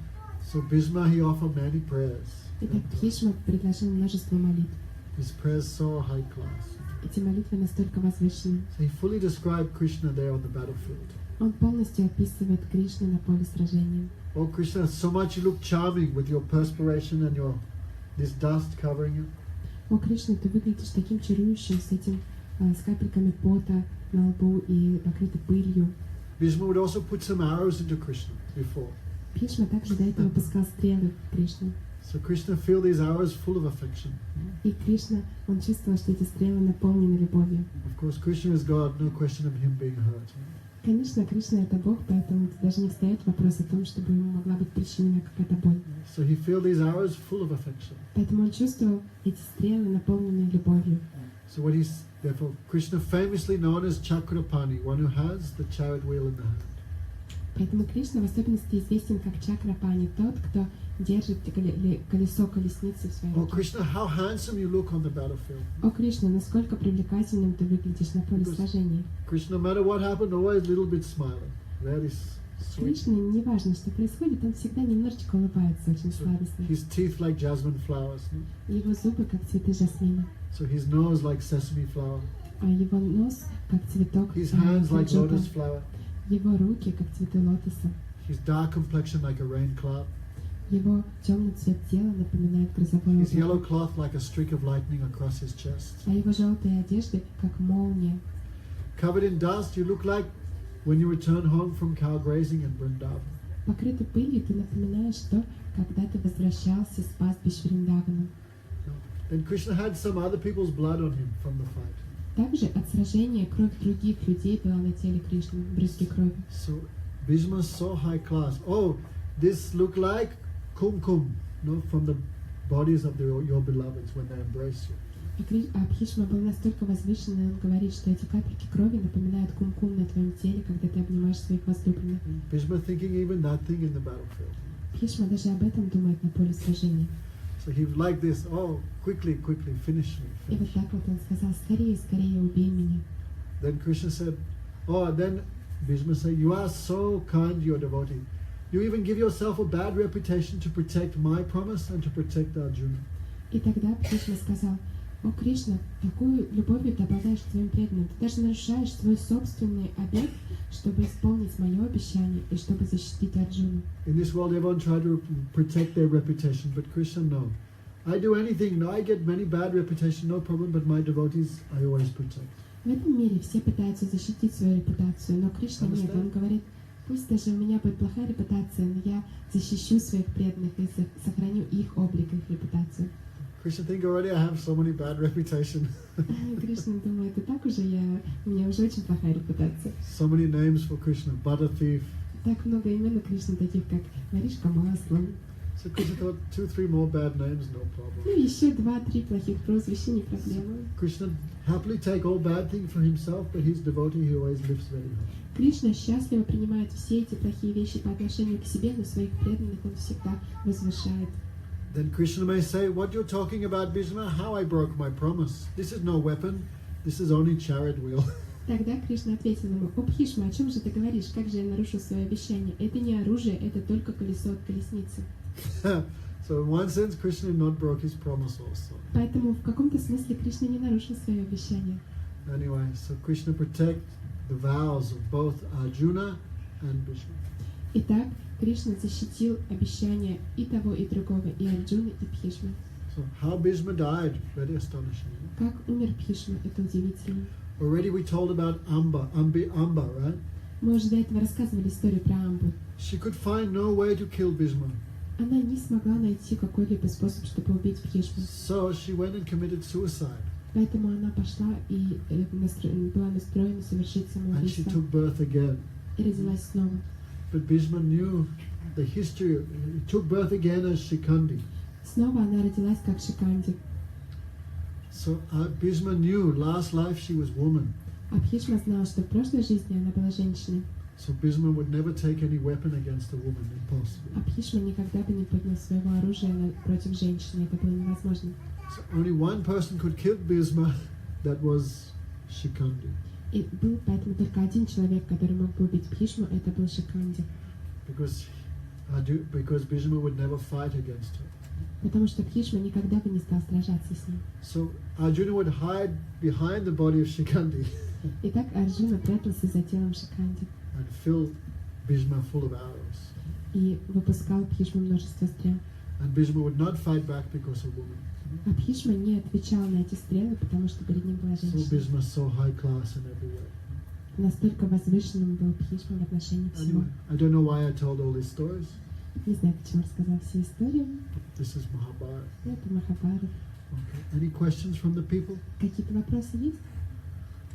So Bhishma, he offered many prayers. Итак, Бхишма предложил множество молитв. His prayers so high class. Эти молитвы настолько возвышены. So he fully described Krishna there on the battlefield. Он полностью описывает Кришну на поле сражения. Oh Krishna, so much you look charming with your perspiration and your this dust covering you. О, Кришна, ты выглядишь таким чарующим, с этим, с капельками пота на лбу и покрытой пылью. Bhishma would also put some arrows into Krishna before. Бхишма также до этого пускал стрелы в Кришну. So Krishna filled these arrows full of affection. И Кришна, он чувствовал, что эти стрелы наполнены любовью. Of course, Krishna is God, no question of him being hurt. Конечно, Кришна это Бог, поэтому даже не встает вопрос о том, чтобы ему могла быть причинена какая-то боль. So he filled these arrows full of affection. Поэтому он чувствовал эти стрелы, наполненные любовью. So what he's therefore Krishna famously known as Chakrapani, one who has the chariot wheel in the hand. Поэтому Кришна в особенности известен как Чакрапани, тот, кто держит колесо колесницы в своей Oh руке. Krishna, how handsome you look on the battlefield. О, Кришна, насколько привлекательным ты выглядишь на поле сражения. Krishna, no matter what happened, always a little bit smiling. Very sweet. Кришна, не важно, что происходит, он всегда немножечко улыбается, очень So сладостно. his teeth like jasmine flowers, no? Его зубы, как цветы жасмина, So his nose like sesame flower. а его нос, как цветок His hands like каджута. lotus flower. Его руки, как цветы лотоса. His dark complexion like a rain cloud. Его темный цвет тела напоминает грозовое His yellow облако, cloth like a streak of lightning across his chest. а его желтые одежды, как молния. Covered in dust, you look like when you return home from cow grazing in Vrindavan. Покрытый пылью ты напоминаешь то, когда ты возвращался с пастбищ Вриндавана. Then Krishna had some other people's blood on him from the fight. Также от сражения кровь других людей была на теле Кришны, брызги крови. So Bhishma so high class. Oh, this look like kumkum, no, from the bodies of your beloveds when they embrace you. А Бхишма был настолько возвышенный, он говорит, что эти капельки крови напоминают кум-кум на твоем теле, когда ты обнимаешь своих возлюбленных. Bhishma thinking even that thing in the battlefield. Бхишма даже об этом думает на поле сражения. So he was like this. Oh, quickly, quickly, finish me. И вот так вот он сказал: скорее, скорее убей меня. Then Krishna said, oh, then Bhishma said, you are so kind, your devotee. You even give yourself a bad reputation to protect my promise and to protect Arjuna. И тогда Бхишма сказал: о, Кришна, такую любовью ты обладаешь к твоим преданным. Ты даже нарушаешь свой собственный обет, чтобы исполнить мое обещание и чтобы защитить Арджуну. In this world, everyone tried to protect their reputation, but Krishna, no. I do anything, no, I get many bad reputation, no problem, but my devotees, I always protect. В этом мире все пытаются защитить свою репутацию, но Кришна нет. Он говорит: пусть даже у меня будет плохая репутация, но я защищу своих преданных и сохраню их облик, их репутацию. Krishna think already I have so many bad reputation. Кришна думает: и так уже у меня уже очень плохая репутация. So many names for Krishna, butter thief. Так много имен у Кришны, таких как воришка маслом. So Krishna thought 2-3 more bad names, no problem. Ну, еще 2-3 плохих прозвища, не проблема. Krishna happily take all bad things for himself, but his devotee, he always lifts very high. Кришна счастливо принимает все эти плохие вещи по отношению к себе, но своих преданных он всегда возвышает. Then Krishna may say, what you're talking about, Bhishma, how I broke my promise. This is no weapon, this is only chariot wheel. Тогда Кришна ответил ему: о, Бхишма, о чем же ты говоришь? Как же я нарушил свое обещание? Это не оружие, это только колесо от колесницы. So in one sense, Krishna not broke his promise also. Поэтому в каком-то смысле Кришна не нарушил свое обещание. Anyway, so Krishna protect the vows of both Arjuna and Bhishma. Итак, Кришна защитил обещания и того, и другого, и Арджуны, и Бхишмы. So how Bhishma died, very astonishing. Как умер Бхишма, это удивительно. Already we told about Amba, right? Мы уже до этого рассказывали историю про Амбу. She could find no way to kill Bhishma. Она не смогла найти какой-либо способ, чтобы убить Бхишму. So she went and committed suicide. Поэтому она пошла и была настроена совершить And she самоубийство. took birth again. И родилась снова. But Bhishma knew the history. He took birth again as Shikandi. Снова она родилась как Шиканди. So Bhishma knew last life she was woman. А Бхишма знала, что в прошлой жизни она была женщиной. So Bhishma would never take any weapon against a woman. Impossible. А Бхишма никогда бы не поднял своего оружия против женщины. Это было невозможно. So only one person could kill Bhishma. That was Shikandi. И был поэтому только один человек, который мог бы убить Бхишму, это был Шиканди. Because Bhishma would never fight against her. Потому что Бхишма никогда бы не стал сражаться с ним. So Arjuna would hide behind the body of Shikandi Итак, Арджуна прятался за телом Шиканди and filled Bhishma full of arrows. и выпускал Бхишму множество стрел. And Bhishma would not fight back because of woman. А Бхишма не отвечал на эти стрелы, потому что перед ним была So женщина. Bhishma is so high class in every way. Настолько возвышенным был Бхишма в отношении всего. Anyway, I don't know why I told all these stories. Не знаю, почему рассказал все истории. This is Mahabharata. Это Махабхарата. Okay. Any questions from the people? Какие-то вопросы есть?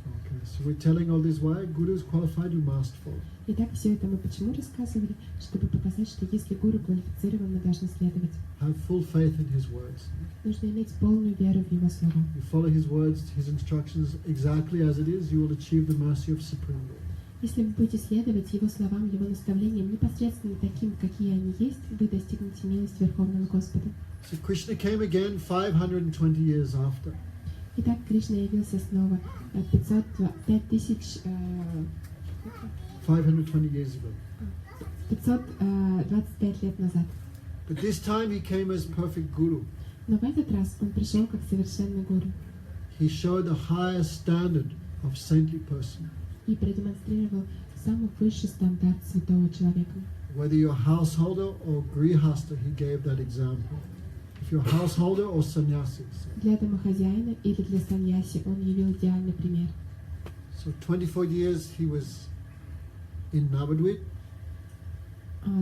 Okay. So we're telling all this why Guru is qualified, you must follow. Итак, все это мы почему рассказывали? Чтобы показать, что если гуру квалифицирован, мы должны следовать. Have full faith in his words. Нужно иметь полную веру в его слова. You follow his words, his instructions exactly as it is, you will achieve the mercy of Supreme Lord. Если вы будете следовать его словам, его наставлениям непосредственно таким, какие они есть, вы достигнете милость Верховного Господа. So Krishna came again 520 years after. Итак, Кришна явился снова 5020 520 years ago. 525 лет назад. But this time he came as perfect Guru. Но в этот раз он пришел как совершенный гуру He showed the highest standard of saintly person. и продемонстрировал самый высший стандарт святого человека. Whether you're a householder or grihasta, he gave that example. If you're a householder or sannyasi. Для домохозяина или для саньяси он явил идеальный пример. So 24 years he was in Navadvip.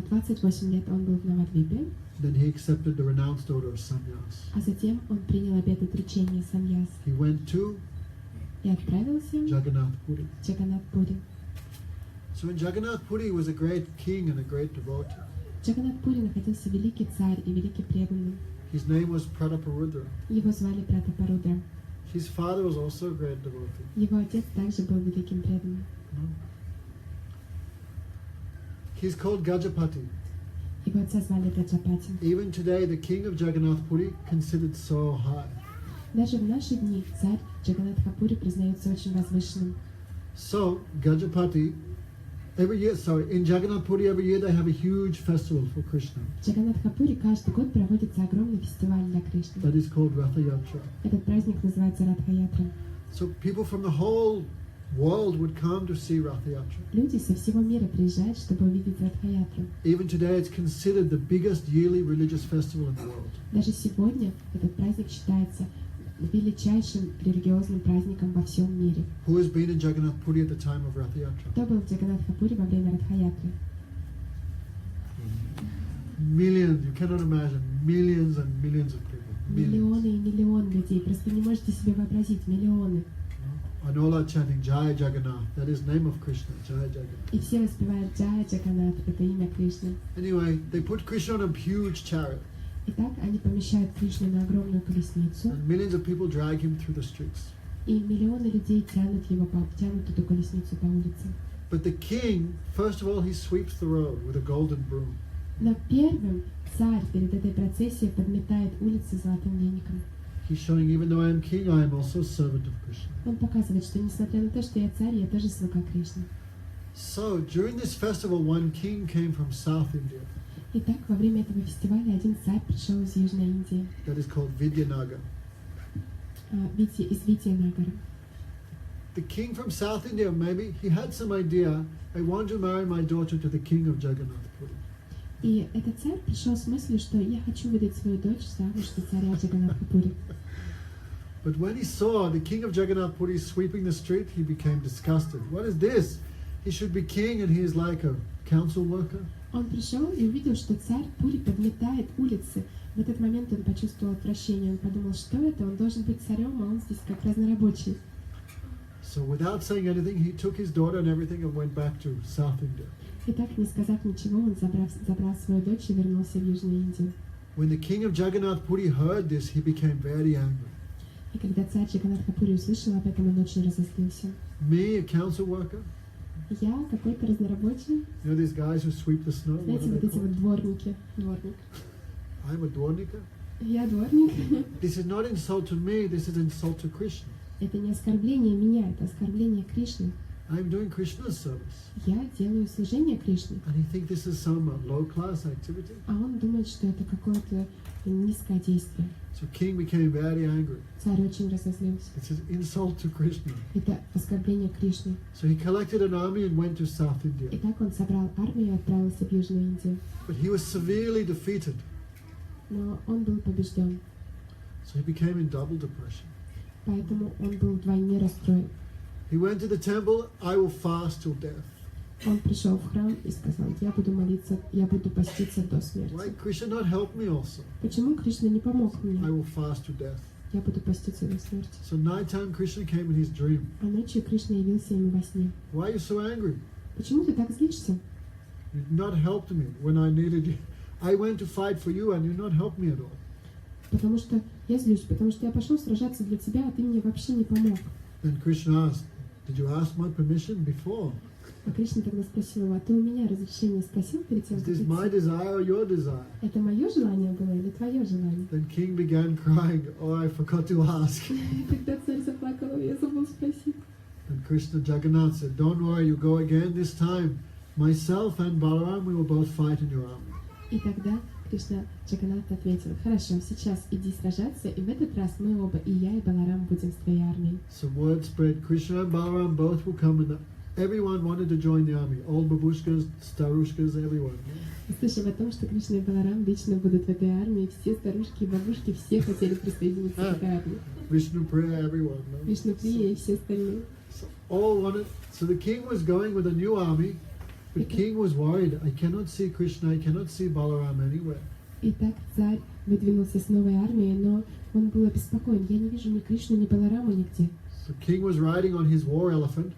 28 лет он был в Навадвипе, Then he accepted the renounced order of sannyas. а затем он принял обет отречения саньяс He went to и отправился Jagannath Puri. в Джаганнат-Пури. So in Jagannath Puri was a great king and a great devotee. В Джаганнат-Пури находился великий царь и великий преданный. His name was Prataparudra. Его звали Пратапарудра. His father was also a great devotee. Его отец также был великим преданным. He's called Gajapati. Его отца звали Гаджапати. Even today, the king of Jagannath Puri considered so high. Даже в наши дни царь Джаганнатхапури признается очень возвышенным. So Gajapati, in Jagannath Puri every year they have a huge festival for Krishna. В Джаганнатхапури каждый год проводится огромный фестиваль для Кришны. That is called Ratha Yatra. Этот праздник называется Радха-ятра. So people from the whole world would come to see Ratha Yatra. Люди со всего мира приезжают, чтобы увидеть Радха-ятру. Even today, it's considered the biggest yearly religious festival in the world. Даже сегодня этот праздник считается величайшим религиозным праздником во всем мире. Who has been in Jagannath Puri at the time of Ratha Yatra? Кто был в Джаганнатхапури во время Радха-ятры? Millions, you cannot imagine, millions and millions of people. Millions. Миллионы и миллионы людей. Просто не можете себе вообразить. Миллионы. And all are chanting Jai Jagannath. That is name of Krishna, Jai Jagannath. И все воспевают Джая Джаганнат. Это имя Кришны. Anyway, they put Krishna on a huge chariot, Итак, они помещают Кришну на огромную колесницу. and millions of people drag him through the streets. И миллионы людей тянут эту колесницу по улице. But the king, first of all, he sweeps the road with a golden broom. Но первым царь перед этой процессией подметает улицы золотым веником. He's showing, even though I am king, I am also a servant of Krishna. Он показывает, что несмотря на то, что я царь, я тоже слуга Кришны. So, during this festival, one king came from South India. Итак, во время этого фестиваля один царь пришел из Южной Индии, That is called Vidyanagar. из Витянагара. The king from South India, maybe he had some idea, I want to marry my daughter to the king of Jagannath Puri. И этот царь пришел с мыслью, что я хочу выдать свою дочь замуж за царя Джаганнатхапури. But when he saw the king of Jagannath Puri sweeping the street, he became disgusted. What is this? He should be king and he is like a council worker. Он пришел и увидел, что царь Пури подметает улицы. В этот момент он почувствовал отвращение. Он подумал, что это? Он должен быть царем, а он здесь как разнорабочий. So without saying anything, he took his daughter and everything and went back to South India. И так, не сказав ничего, он забрал свою дочь и вернулся в Южную Индию. When the king of Jagannath Puri heard this, he became very angry. И когда царь Джаганатха Пури услышал об этом, он очень разозлился. Me, a council worker, Я какой-то разнорабочий. you know these guys who sweep the snow? What Знаете, are вот they эти вот called? дворники. Дворник. I'm a dwarnika. Я дворник. This is not insult to me, this is insult to Krishna. Это не оскорбление меня, это оскорбление Кришны. I'm doing Krishna's service. Я делаю служение Кришне. And he think this is some low-class activity. А он думает, что это какое-то низкое действие. So king became very angry. Царь очень разозлился. This is insult to Krishna. Это оскорбление Кришны. So he collected an army and went to South И India. так он собрал армию и отправился в Южную Индию. But he was severely defeated. Но он был побежден. So he became in double depression. Поэтому он был вдвойне расстроен. He went to the temple, I will fast till death. Он пришел в храм и сказал, я буду молиться, я буду поститься до Why смерти. Krishna not help me also? Почему Кришна не помог I мне? will fast to death. Я буду поститься до смерти. So nighttime Krishna came in his dream. А ночью Кришна явился ему во сне. Why are you so angry? Почему ты так злишься? You did not help me when I needed you. I went to fight for you and you not help me at all. Потому что я злюсь, потому что я пошел сражаться для тебя, а ты мне вообще не помог. Then Krishna asked, did you ask my permission before? А Кришна тогда спросил его, а ты у меня разрешение спросил перед тем, Is как this идти? my desire or your desire? Это мое желание было или твое желание? Then king began crying, oh, I forgot to ask. Тогда царь заплакал, я забыл спросить. And Krishna Jagannath said, don't worry, you go again this time. Myself and Balaram, we will both fight in your army. И тогда Кришна Джаганнат ответил, хорошо, сейчас иди сражаться, и в этот раз мы оба, и я, и Баларам, будем с твоей армией. So word spread, Krishna and Balaram both will come and everyone wanted to join the army. Old babushkas, starushkas, everyone. Услышав о том, что Кришна и Баларам лично будут в этой армии, все старушки и бабушки, все хотели присоединиться к этой армии. Vishnu Priya, everyone. No? Вишнуприя и все остальные. So all wanted. So the king was going with a new army, but king was worried. I cannot see Krishna, I cannot see Balaram anywhere. Итак, царь выдвинулся с новой армией, но он был обеспокоен. Я не вижу ни Кришну, ни Балараму нигде. So king was riding on his war elephant,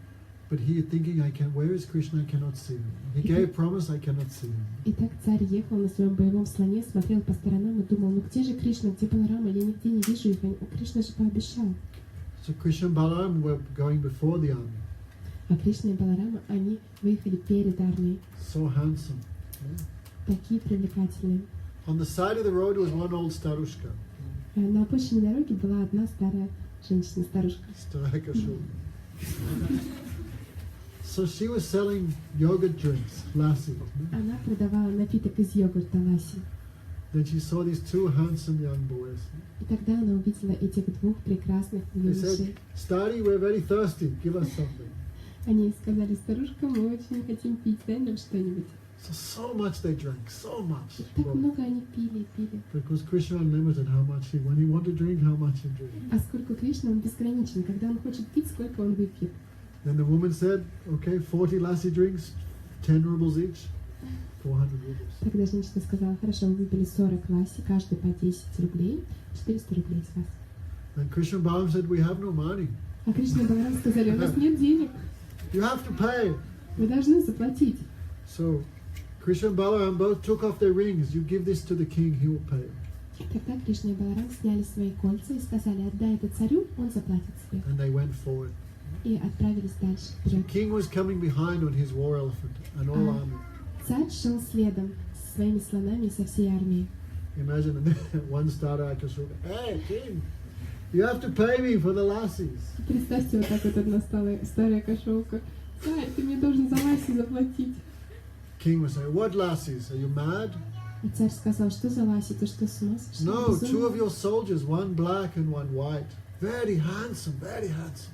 but he thinking, where is Krishna? I cannot see him. He gave promise, I cannot see him. Итак, царь ехал на своем боевом слоне, смотрел по сторонам и думал, ну где же Кришна, где Баларама? Я нигде не вижу их, а Кришна же пообещал. So Krishna and Balaram were going before the army. А Кришна и Баларама, они выехали перед армией. So handsome. Такие привлекательные. On the side of the road was one old starushka. На обочине дороги была одна старая женщина, старушка. So she was selling yogurt drinks, lassi. Она продавала напиток из йогурта ласси. Then she saw these two handsome young boys. И тогда она увидела этих двух прекрасных They юношей. said, Stari, we're very thirsty, give us something. Они сказали, старушка, мы очень хотим пить, дай нам что-нибудь. So much they drank, so much. Так много они пили, пили. Because Krishna unlimited how much when he wanted to drink, how much he drink. Поскольку Кришна, он безграничен. Когда он хочет пить, сколько он выпьет. Then the woman said, okay, 40 lassi drinks, 10 rubles each, 400 rubles. Тогда женщина сказала, хорошо, мы выпили 40 ласси, каждый по 10 рублей, 400 рублей с вас. And Krishna and Balaram said, we have no money. А Кришна и Баларам сказали, у нас нет денег, You have to pay. вы должны заплатить. So Krishna and Balaram both took off their rings. You give this to the king, he will pay. Тогда Кришна и Баларам сняли свои кольца и сказали, отдай это царю, он заплатит себе. And they went forward. И отправились дальше, The вперед. king was coming behind on his war elephant and all army. Царь шел следом со своими слонами и со всей армией. Imagine one starter Akasura. Hey, king, you have to pay me for the lassies. Представьте, вот так вот одна старая кошелка. Царь, ты мне должен за ласси заплатить. King was saying, what lassies? Are you mad? И царь сказал, что за ласси, ты что, с ума сошел? No, Безумный? two of your soldiers, one black and one white. Very handsome, very handsome.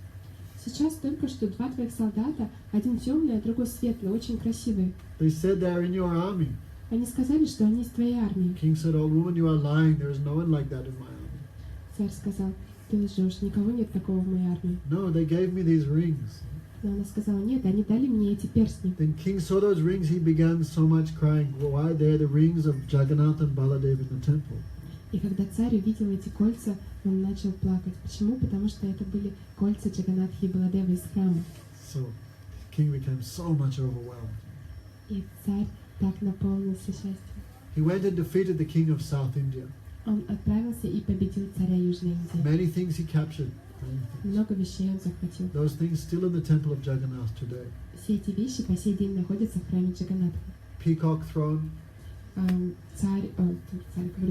Сейчас только что два твоих солдата, один темный, а другой светлый, очень красивые. They said they are in your army. Они сказали, что они из твоей армии. King said, old woman, you are lying. There is no one like that in my army. Царь сказал, ты лжешь, никого нет такого в моей армии. No, they gave me these rings. Но она сказала: нет, они дали мне эти перстни. Then king saw those rings, he began so much crying. Why? They're the rings of Jagannath and Baladev in the temple. И когда царь увидел эти кольца, он начал плакать. Почему? Потому что это были кольца Джаганатхи и Баладевы из храма. So king became so much overwhelmed. И царь так наполнился счастьем. He went and defeated the king of South India. Он отправился и победил царя Южной Индии. Many things he captured. Many things. Много вещей он захватил. Those things still in the temple of Jagannath today. Все эти вещи по сей день находятся в храме Джаганатха. Peacock throne,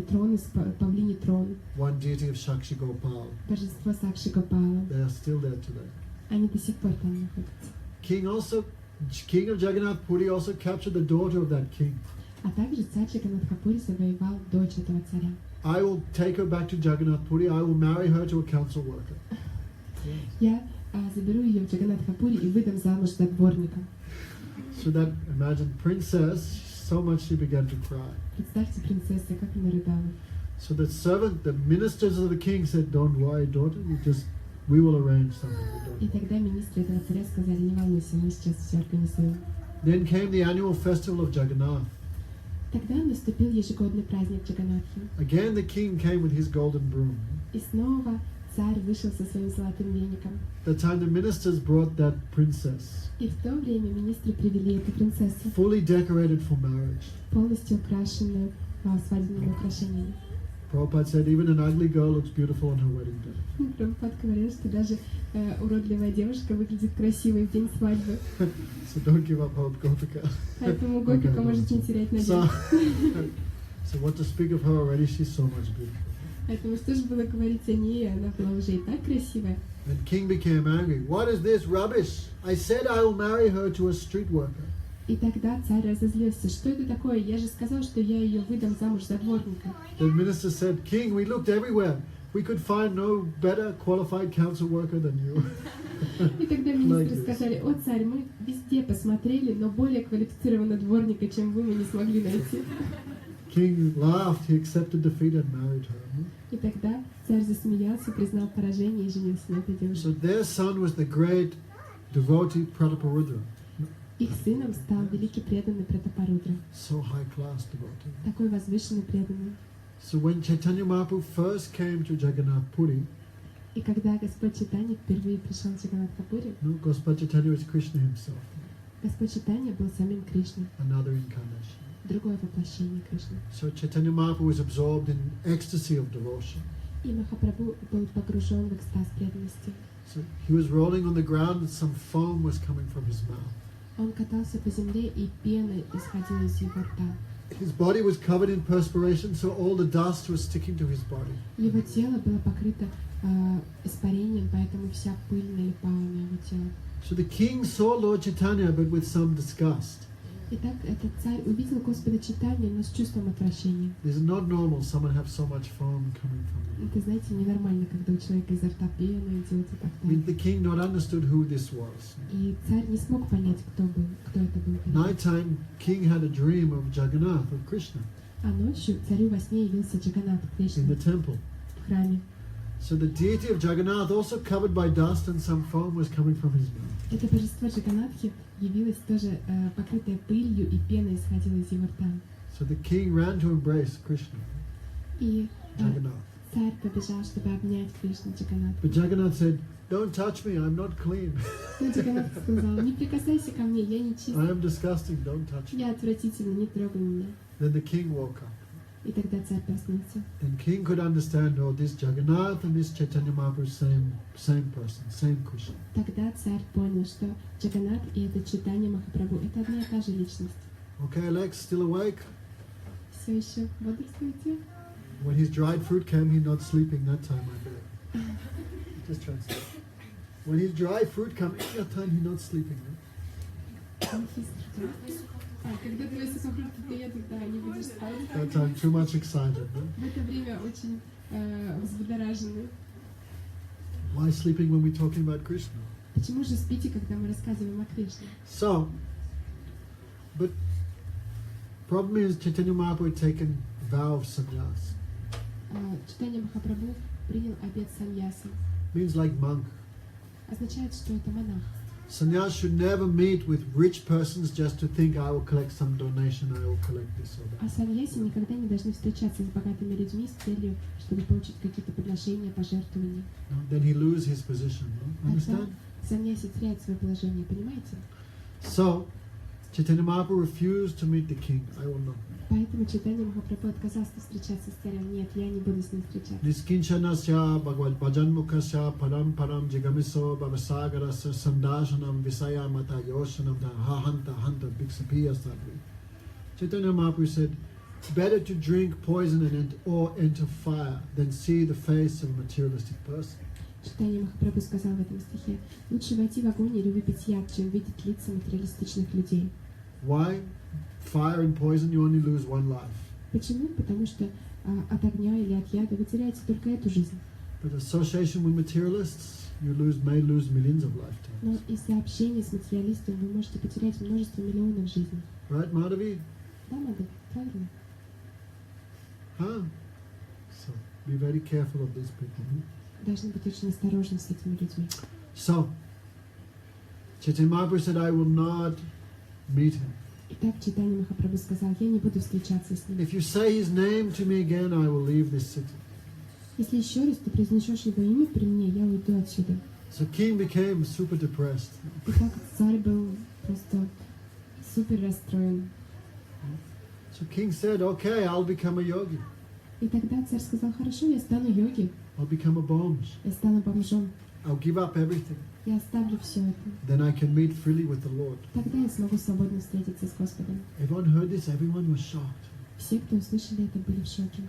Трон из павлиний трон, one deity of Shakshi Gopal. божество Сакши Гопала. They are still there today. Они до сих пор там находятся. King of Jagannath Puri also captured the daughter of that king. А также царь Джаганатхапури завоевал дочь этого царя. I will take her back to Jagannath Puri. I will marry her to a council worker. Я заберу ее в Джаганатхапури и выдам замуж за дворника. So that, imagine, princess, so much she began to cry. Представьте, принцесса, как она рыдала. So the ministers of the king said, don't worry, daughter, we will arrange something. И тогда министры этого царя сказали: не волнуйся, мы сейчас все организуем. Then came the annual festival of Jagannath. Тогда наступил ежегодный праздник Джаганатхи. Again the king came with his golden broom. И снова царь вышел со своим золотым веником. That time the ministers brought that princess, И в то время министры привели эту принцессу, fully decorated for marriage. полностью украшенную свадебными украшениями. Prabhupada said even an ugly girl looks beautiful on her wedding day. Прабхупад говорил, что даже уродливая девушка выглядит красивой в день свадьбы. So don't give up hope, Gopika. Поэтому Гопика можете не терять надежду. So what to speak of her already, she's so much beautiful. Поэтому что же было говорить о ней, она была уже и так красивая. And king became angry. What is this rubbish? I said I will marry her to a street worker. И тогда царь разозлился. Что это такое? Я же сказал, что я ее выдам замуж за дворника. The minister said, King, we looked everywhere. We could find no better qualified council worker than you. И тогда министры сказали: о, царь, мы везде посмотрели, но более квалифицированного дворника, чем вы, мы не смогли найти. King laughed, he accepted defeat and married her. И тогда царь засмеялся, признал поражение и женился на этой девушке. So their son was the great devotee Prataparudra. Их сыном стал великий преданный Пратапарудра, So high class devotee. такой возвышенный преданный. So when Chaitanya Mahaprabhu first came to Jagannath Puri, И когда Господь Чайтанья впервые пришел в Джаганатхапури, Gospod Chaitanya was Krishna himself, Господь Чайтанья был самим Кришной, another incarnation. другое воплощение Кришны. So Chaitanya Mahaprabhu was absorbed in ecstasy of devotion. И Махапрабху был погружен в экстаз преданности. So he was rolling on the ground and some foam was coming from his mouth. Он катался по земле, и пена исходила из его рта. His body was covered in perspiration, so all the dust was sticking to his body. Его тело было покрыто испарением, поэтому вся пыль налипала на его тело. So the king saw Lord Chaitanya, but with some disgust. Итак, этот царь увидел Господа Чайтанью, но с чувством отвращения. This is not normal, someone have so much foam coming from him. Это, знаете, ненормально, когда у человека изо рта пена идет и так I mean, далее. the king not understood who this was. И царь не смог понять, кто это был. Nighttime, king had a dream of Jagannath, of Krishna, А ночью царю во сне явился Джаганнат Кришна in the temple. в храме. So the deity of Jagannath, also covered by dust and some foam, was coming from his mouth. Это божество Джаганнатхи явилось тоже покрытое пылью, и пена исходила из его рта. So the king ran to embrace Krishna, И Jagannath. царь побежал, чтобы обнять Кришну Джаганнатха. But Jagannath said, "Don't touch me, I'm not clean. Но Джаганнат сказал: не прикасайся ко мне, я не чист, I am disgusting, don't touch me." я отвратительный, не трогай меня. Then the king woke up. И тогда царь проснулся. Then king could understand, oh, this Jagannath and this Chaitanya Mahaprabhu, same person, same Krishna. Тогда царь понял, что Джаганнат и это Чайтанья Махапрабху — это одна и та же личность. Okay, Alex, still awake? Все еще бодрствуете? When his dried fruit came, he's not sleeping that time, I bet. Just translate. When his dried fruit came, that time he's not sleeping. Right? Когда твои сухофрукты приедут, да, не будешь спать. That time too much excited. No? В это время очень взбудоражены. Why sleeping when we're talking about Krishna? Почему же спите, когда мы рассказываем о Кришне? So, but problem is Chaitanya Mahaprabhu had taken vow of sannyas. Чайтанья Махапрабху принял обет саньясы. Means like monk. Означает, что это монах. Sannyas should never meet with rich persons just to think, I will collect some donation, I will collect this or А that. саньяси никогда не должны встречаться с богатыми людьми с целью, чтобы получить какие-то подношения, пожертвования. No? Then he loses his position. No? Тогда Understand? саньяси теряет свое положение, понимаете? So, Chaitanya Mahaprabhu refused to meet the king. I will not. Поэтому Чайтанья Махапрабху отказался встречаться с царем. Нет, я не буду с ним встречаться. Niskinchanasya bhagavad bhajanmukasya param param jigamiso bhavasagarasya sandashanam visaya mata yoshanam hanta hanta bhiksapiya sadhu. Chaitanya Mahaprabhu said, better to drink poison or enter fire than see the face of a materialistic person. Чайтанья Махапрабху сказал в этом стихе: лучше войти в огонь или выпить яд, чем видеть лица материалистичных людей. Why? Fire and poison, you only lose one life. Почему? Потому что от огня или от яда вы теряете только эту жизнь. But association with materialists, you may lose millions of lifetimes. Но из-за общения с материалистом вы можете потерять множество миллионов жизней. Right, Madhavi? Да, Мадхав? Правильно? Huh? So, be very careful of these people. Должны быть очень осторожны с этими людьми. So, Chaitanya Mahaprabhu said, I will not meet him. Итак, Чайтанья Махапрабху сказал: я не буду встречаться с ним. If you say his name to me again, I will leave this city. Если еще раз ты произнесешь его имя при мне, я уйду отсюда. So king became super depressed. Итак, царь был просто супер расстроен. So king said, okay, I'll become a yogi. И тогда царь сказал: хорошо, я стану йоги, I'll become a bomj. я стану бомжом, I'll give up everything. я оставлю все это. Then I can meet freely with the Lord. Тогда я смогу свободно встретиться с Господом. Everyone heard this, everyone was shocked. Все, кто услышали это, были в шоке.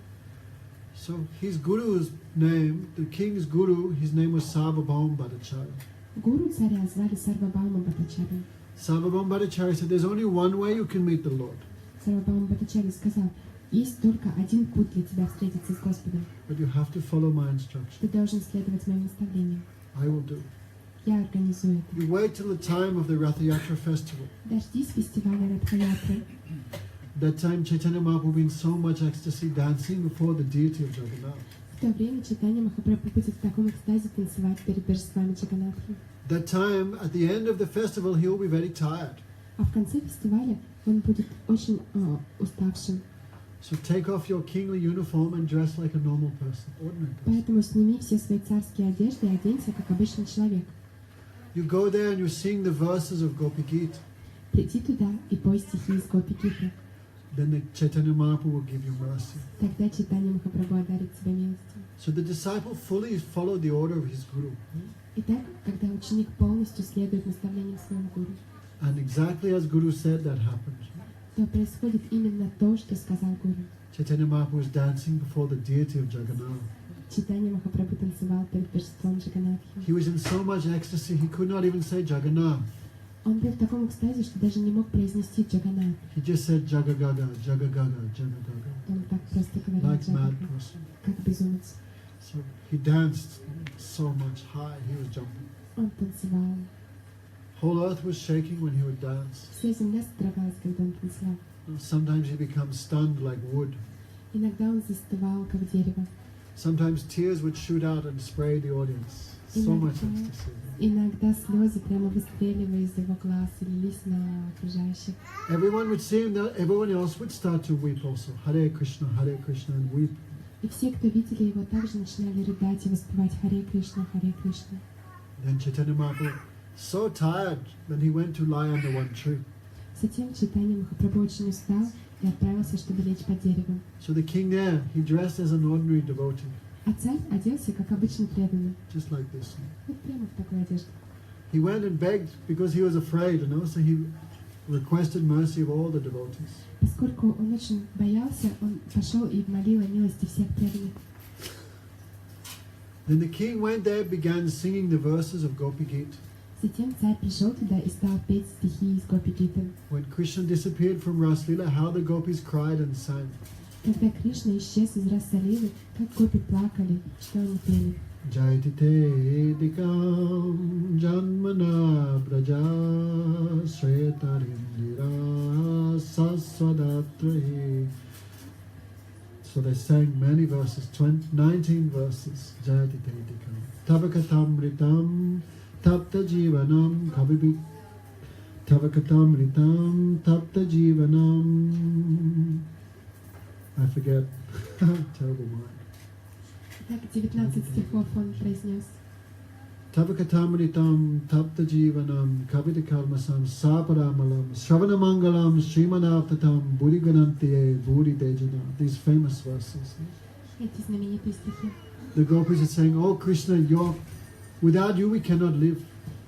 So his guru's name, the king's guru, his name was Sarvabhauma Bhattacharya. Гуру царя звали Сарвабхаума Бхаттачарья. Sarvabhauma Bhattacharya said, there's only one way you can meet the Lord. Сарвабхаума Бхаттачарья сказал: есть только один путь для тебя встретиться с Господом. But you have to follow my instruction. Ты должен следовать моим наставлениям. I will do. Я организую это. You wait till the time of the Ratha Yatra festival. Дождись фестиваля Радха-ятры. That time Chaitanya Mahaprabhu will be in so much ecstasy dancing before the deity of Jagannath. В то время Чайтанья Махапрабху будет в таком экстазе танцевать перед божествами Джаганнатхи. That time, at the end of the festival, he will be very tired. А в конце фестиваля он будет очень уставшим. So take off your kingly uniform and dress like a normal person, ordinary person. Поэтому сними все свои царские одежды и оденься, как обычный человек. You go there and you sing the verses of Gopi Gita. Приди туда и пой стихи из Гопи Гиты. Then the Chaitanya Mahaprabhu will give you mercy. Тогда Чайтанья Махапрабху одарит тебя милостью. So the disciple fully followed the order of his guru. Итак, когда ученик полностью следует наставлениям своего гуру, And exactly as Guru said, that happened. то происходит именно то, что сказал гуру. Chaitanya Mahaprabhu was dancing before the deity of Jagannath. Чайтанья Махапрабху танцевал перед божеством Джаганнатхи. He was in so much ecstasy, he could not even say Jagannath. Он был в таком экстазе, что даже не мог произнести Джаганнат. He just said Jagagaga, Jagagaga, Jagagaga. Он так просто говорил Like mad Джагагат, person. как безумец. So he danced so much high, he was jumping. Он танцевал. Whole earth was shaking when he would dance. Вся земля содрогалась, когда он танцевал. Sometimes he becomes stunned like wood. Иногда он застывал, как дерево. Sometimes tears would shoot out and spray the audience. So much ecstasy. Иногда слезы прямо выстреливая из его глаз и лились на окружающих. Everyone would see him, everyone else would start to weep also. Hare Krishna, and weep. И все, кто видели его, также начинали рыдать и воспевать Харе Кришна, Харе Кришна. Then Chaitanya Mahaprabhu, so tired, that he went to lie under one tree. Затем Чайтанья Махапрабху очень устал и отправился, чтобы лечь под деревом. So the king there, he dressed as an ordinary devotee, А царь оделся, как обычный преданный. just like this. Вот прямо в такой одежде. He went and begged because he was afraid, so he requested mercy of all the devotees. Поскольку он очень боялся, он пошел и молил о милости всех преданных. Then the king went there, began singing the verses of Gopi Gita. Затем царь пришел туда и стал петь стихи из Гопи Гиты. When Krishna disappeared from Raslila, how the gopis cried and sang. Когда Кришна исчез из Раса-лилы, как гопи плакали, что они пели. Jayati te dikam janmana braja sretarindira saswadatrahi. So they sang many verses, 19 verses. Jayati te dikam tabakatamritam tapta jivanam kavibi tavakatamritam tapta jivanam. I forget. Terrible mind. Так, 19 стихов он произнес. Tavakatamritam tapta jivanam kavita kalmasam saparamalam shravanamangalam srimanavtatam buddhiganantiye buddhidejana. These famous verses. Эти знаменитые стихи. The gopis are saying, "Oh Krishna, without you we cannot live."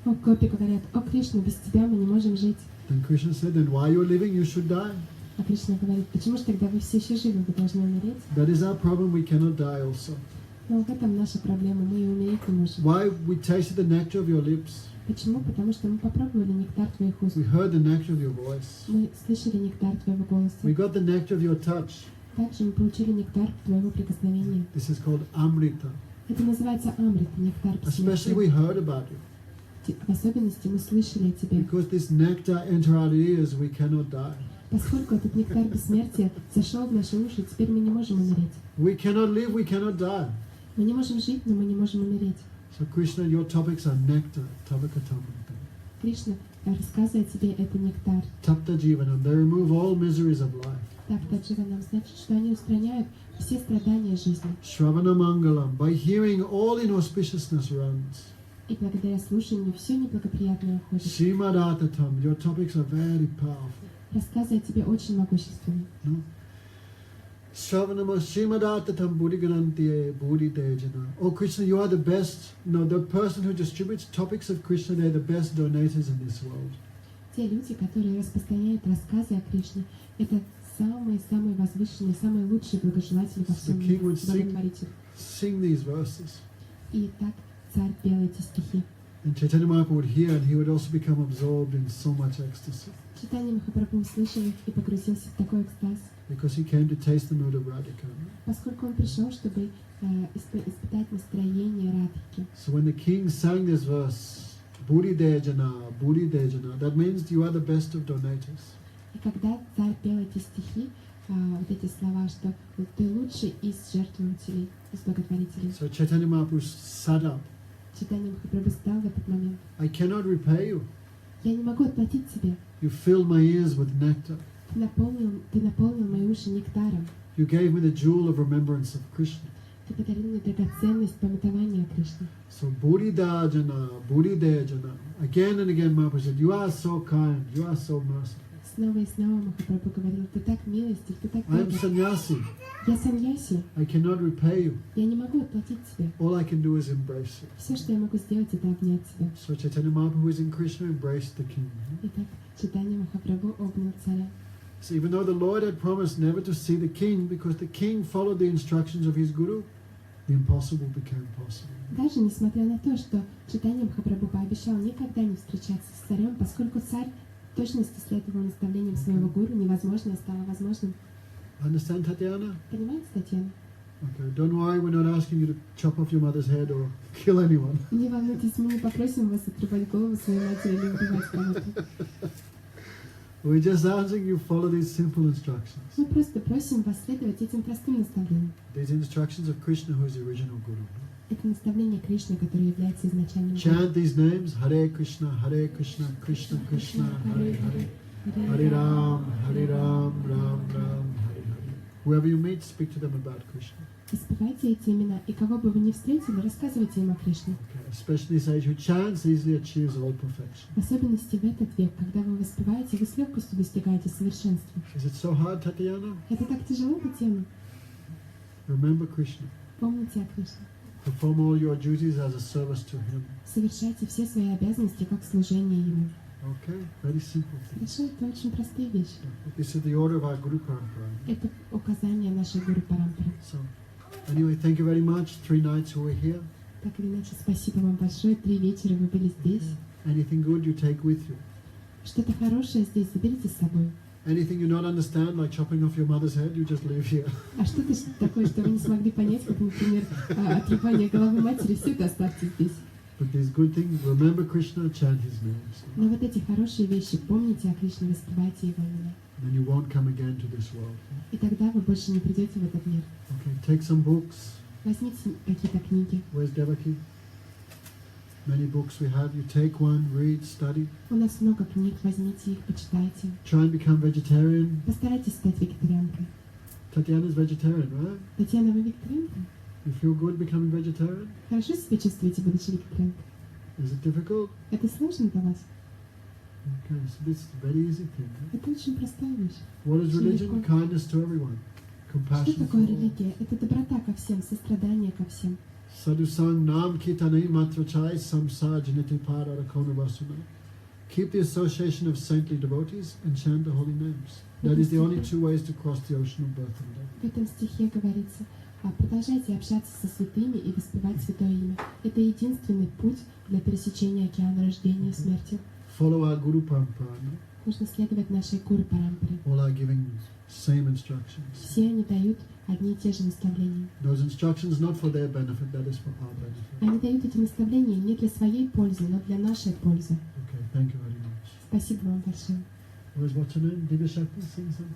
О, гопи говорят, о Кришна, без тебя мы не можем жить. Then Krishna said, "Then why you're living, you should die." А Кришна говорит, почему же тогда вы все еще живы, вы должны умереть? That is our problem, we cannot die also. Но в этом наша проблема, мы и умереть не можем. Why? We tasted the nectar of your lips. Почему? Потому что мы попробовали нектар твоих уст. We heard the nectar of your voice. Мы слышали нектар твоего голоса. We got the nectar of your touch. Также мы получили нектар твоего прикосновения. This is called Amrita. Это называется амрит, нектар Especially бессмертия. we heard about you. В особенности мы слышали о тебе. Because this nectar entered our ears, we cannot die. Поскольку этот нектар бессмертия зашел в наши уши, теперь мы не можем умереть. We cannot live, we cannot die. Мы не можем жить, но мы не можем умереть. So Krishna, your topics are nectar, tavakatamrita. Кришна, рассказывай тебе это нектар. Tapta jivanam. They remove all miseries of life. Так, нам значит, что они устраняют все страдания жизни. Shravana mangalam. By hearing, all inauspiciousness runs. И благодаря слушанию все неблагоприятное уходит. Srimad-atatam. Your topics are very powerful. Рассказы о тебе очень могущественны. No? Shravanama Srimad-atatam buddhiganantiye buddhidejana. Oh Krishna, you are the best. No, the person who distributes topics of Krishna, they're the best donators in this world. Те люди, которые распространяют рассказы о Кришне, это самые возвышенные, самые лучшие благожелатели во всем мире, благотворители. Sing these verses. И так царь пел эти стихи. And Chaitanya Mahaprabhu would hear, and he would also become absorbed in so much ecstasy. Читание Махапрабху услышал их и погрузился в такой экстаз, Because he came to taste the mood of Radhika. поскольку он пришел, чтобы испытать настроение Радхики. So when the king sang this verse, Buddhidejana, Buddhidejana, that means you are the best of donators. И когда царь пел эти стихи, вот эти слова, что ты лучший из жертвователей, из благотворителей. So Chaitanya Mahaprabhu sat up. Читание Махапрабху стал в этот момент. I cannot repay you. Я не могу отплатить тебе. You filled my ears with nectar. Ты наполнил мои уши нектаром. You gave me the jewel of remembrance of Krishna. Ты подарил мне драгоценность памятования о Кришне. So Buddhidejana, Buddhidejana. Again and again Mahaprabhu said, you are so kind, you are so merciful. Снова и снова Махапрабху говорил, ты так милостив, ты так I am добр. sannyasi. Я саньяси, I cannot repay you. я не могу отплатить тебе. All I can do is embrace you. Все, что я могу сделать, это обнять тебя. So Chaitanya Mahaprabhu, who is in Krishna, embraced the king. Итак, читание Махапрабху обнял царя. So even though the Lord had promised never to see the king, because the king followed the instructions of his guru, the impossible became possible. Даже несмотря на то, что читание Махапрабху пообещал никогда не встречаться с царем, поскольку царь в точности следовал наставлениям своего гуру, невозможное стало возможным. Understand, Tatyana? Понимаете, Татьяна? Okay, don't worry, we're not asking you to chop off your mother's head or kill anyone. Не волнуйтесь, мы не попросим вас отрубать голову своей матери или убивать кого-то. We're just asking you follow these simple instructions. Мы просто просим вас следовать этим простым наставлениям. These instructions of Krishna, who is the original guru. Это наставление Кришны, которое является изначальным гуру. Chant these names: Hare Krishna, Krishna Krishna, Hare Hare, Hare Ram, Ram Ram, Hare Hare. Whoever you meet, speak to them about Krishna. Испевайте эти имена, и кого бы вы ни встретили, рассказывайте им о Кришне. Okay. Especially sage who chants easily achieves all perfection. В особенности в этот век, когда вы воспеваете, вы с легкостью достигаете совершенства. Is it so hard, Tatyana? Это так тяжело, Татьяна? Remember Krishna. Помните о Кришне. Perform all your duties as a service to Him. Совершайте все свои обязанности как служение Ему. Okay, very simple thing. Хорошо, это очень простые вещи. This is the order of our Guru Parampara. Это указание нашей Гуру Парампары. So, anyway, thank you very much. 3 nights we were here. Так или иначе, спасибо вам большое. 3 вечера вы были здесь. Anything good you take with you. Что-то хорошее здесь заберите с собой. Anything you not understand, like chopping off your mother's head, you just leave here. А что-то такое, что вы не смогли понять, как, например, отрубание головы матери, все это оставьте здесь. But these good things, remember Krishna, chant His names. Но вот эти хорошие вещи, помните о Кришне, воспевайте Его имена. Then you won't come again to this world. И тогда вы больше не придете в этот мир. Okay, take some books. Возьмите какие-то книги. Where's Devaki? Many books we have. You take one, read, study. У нас много книг, возьмите их, почитайте. Try and become vegetarian. Постарайтесь стать вегетарианкой. Tatiana's vegetarian, right? Татьяна, вы вегетарианка? You feel good becoming vegetarian? Хорошо себя чувствуете, будучи вегетарианкой? Is it difficult? Это сложно для вас? Okay, so this is a very easy thing. Huh? Это очень простая вещь. What is Очень religion? легко. Kindness to everyone. Что Compassion for такое all. религия? Это доброта ко всем, сострадание ко всем. Sadhu sang nam kitane matra chai samsar janiti para rakona vasuna. Keep the association of saintly devotees and chant the holy names. That is the only two ways to cross the ocean of birth and death. В этом стихе говорится: продолжайте общаться со святыми и воспевать святое имя. Это единственный путь для пересечения океана рождения и смерти. Follow our Guru Parampara. No? Нужно следовать нашей Гуру Парампаре. All are giving same instructions. Все они дают одни и те же наставления. Those instructions not for their benefit, that is for our benefit. Они дают эти наставления не для своей пользы, но для нашей пользы. Okay, thank you very much. Спасибо вам большое. What's her name? Divya Shakti, sing something.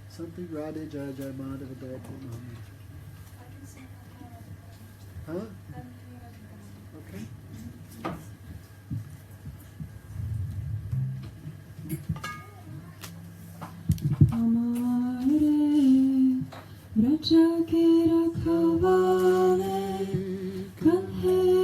Something Radhe Jaya Jaya Madhava Jaya Purnami. Huh? Okay. Amare Raja ke rakhwale kanhe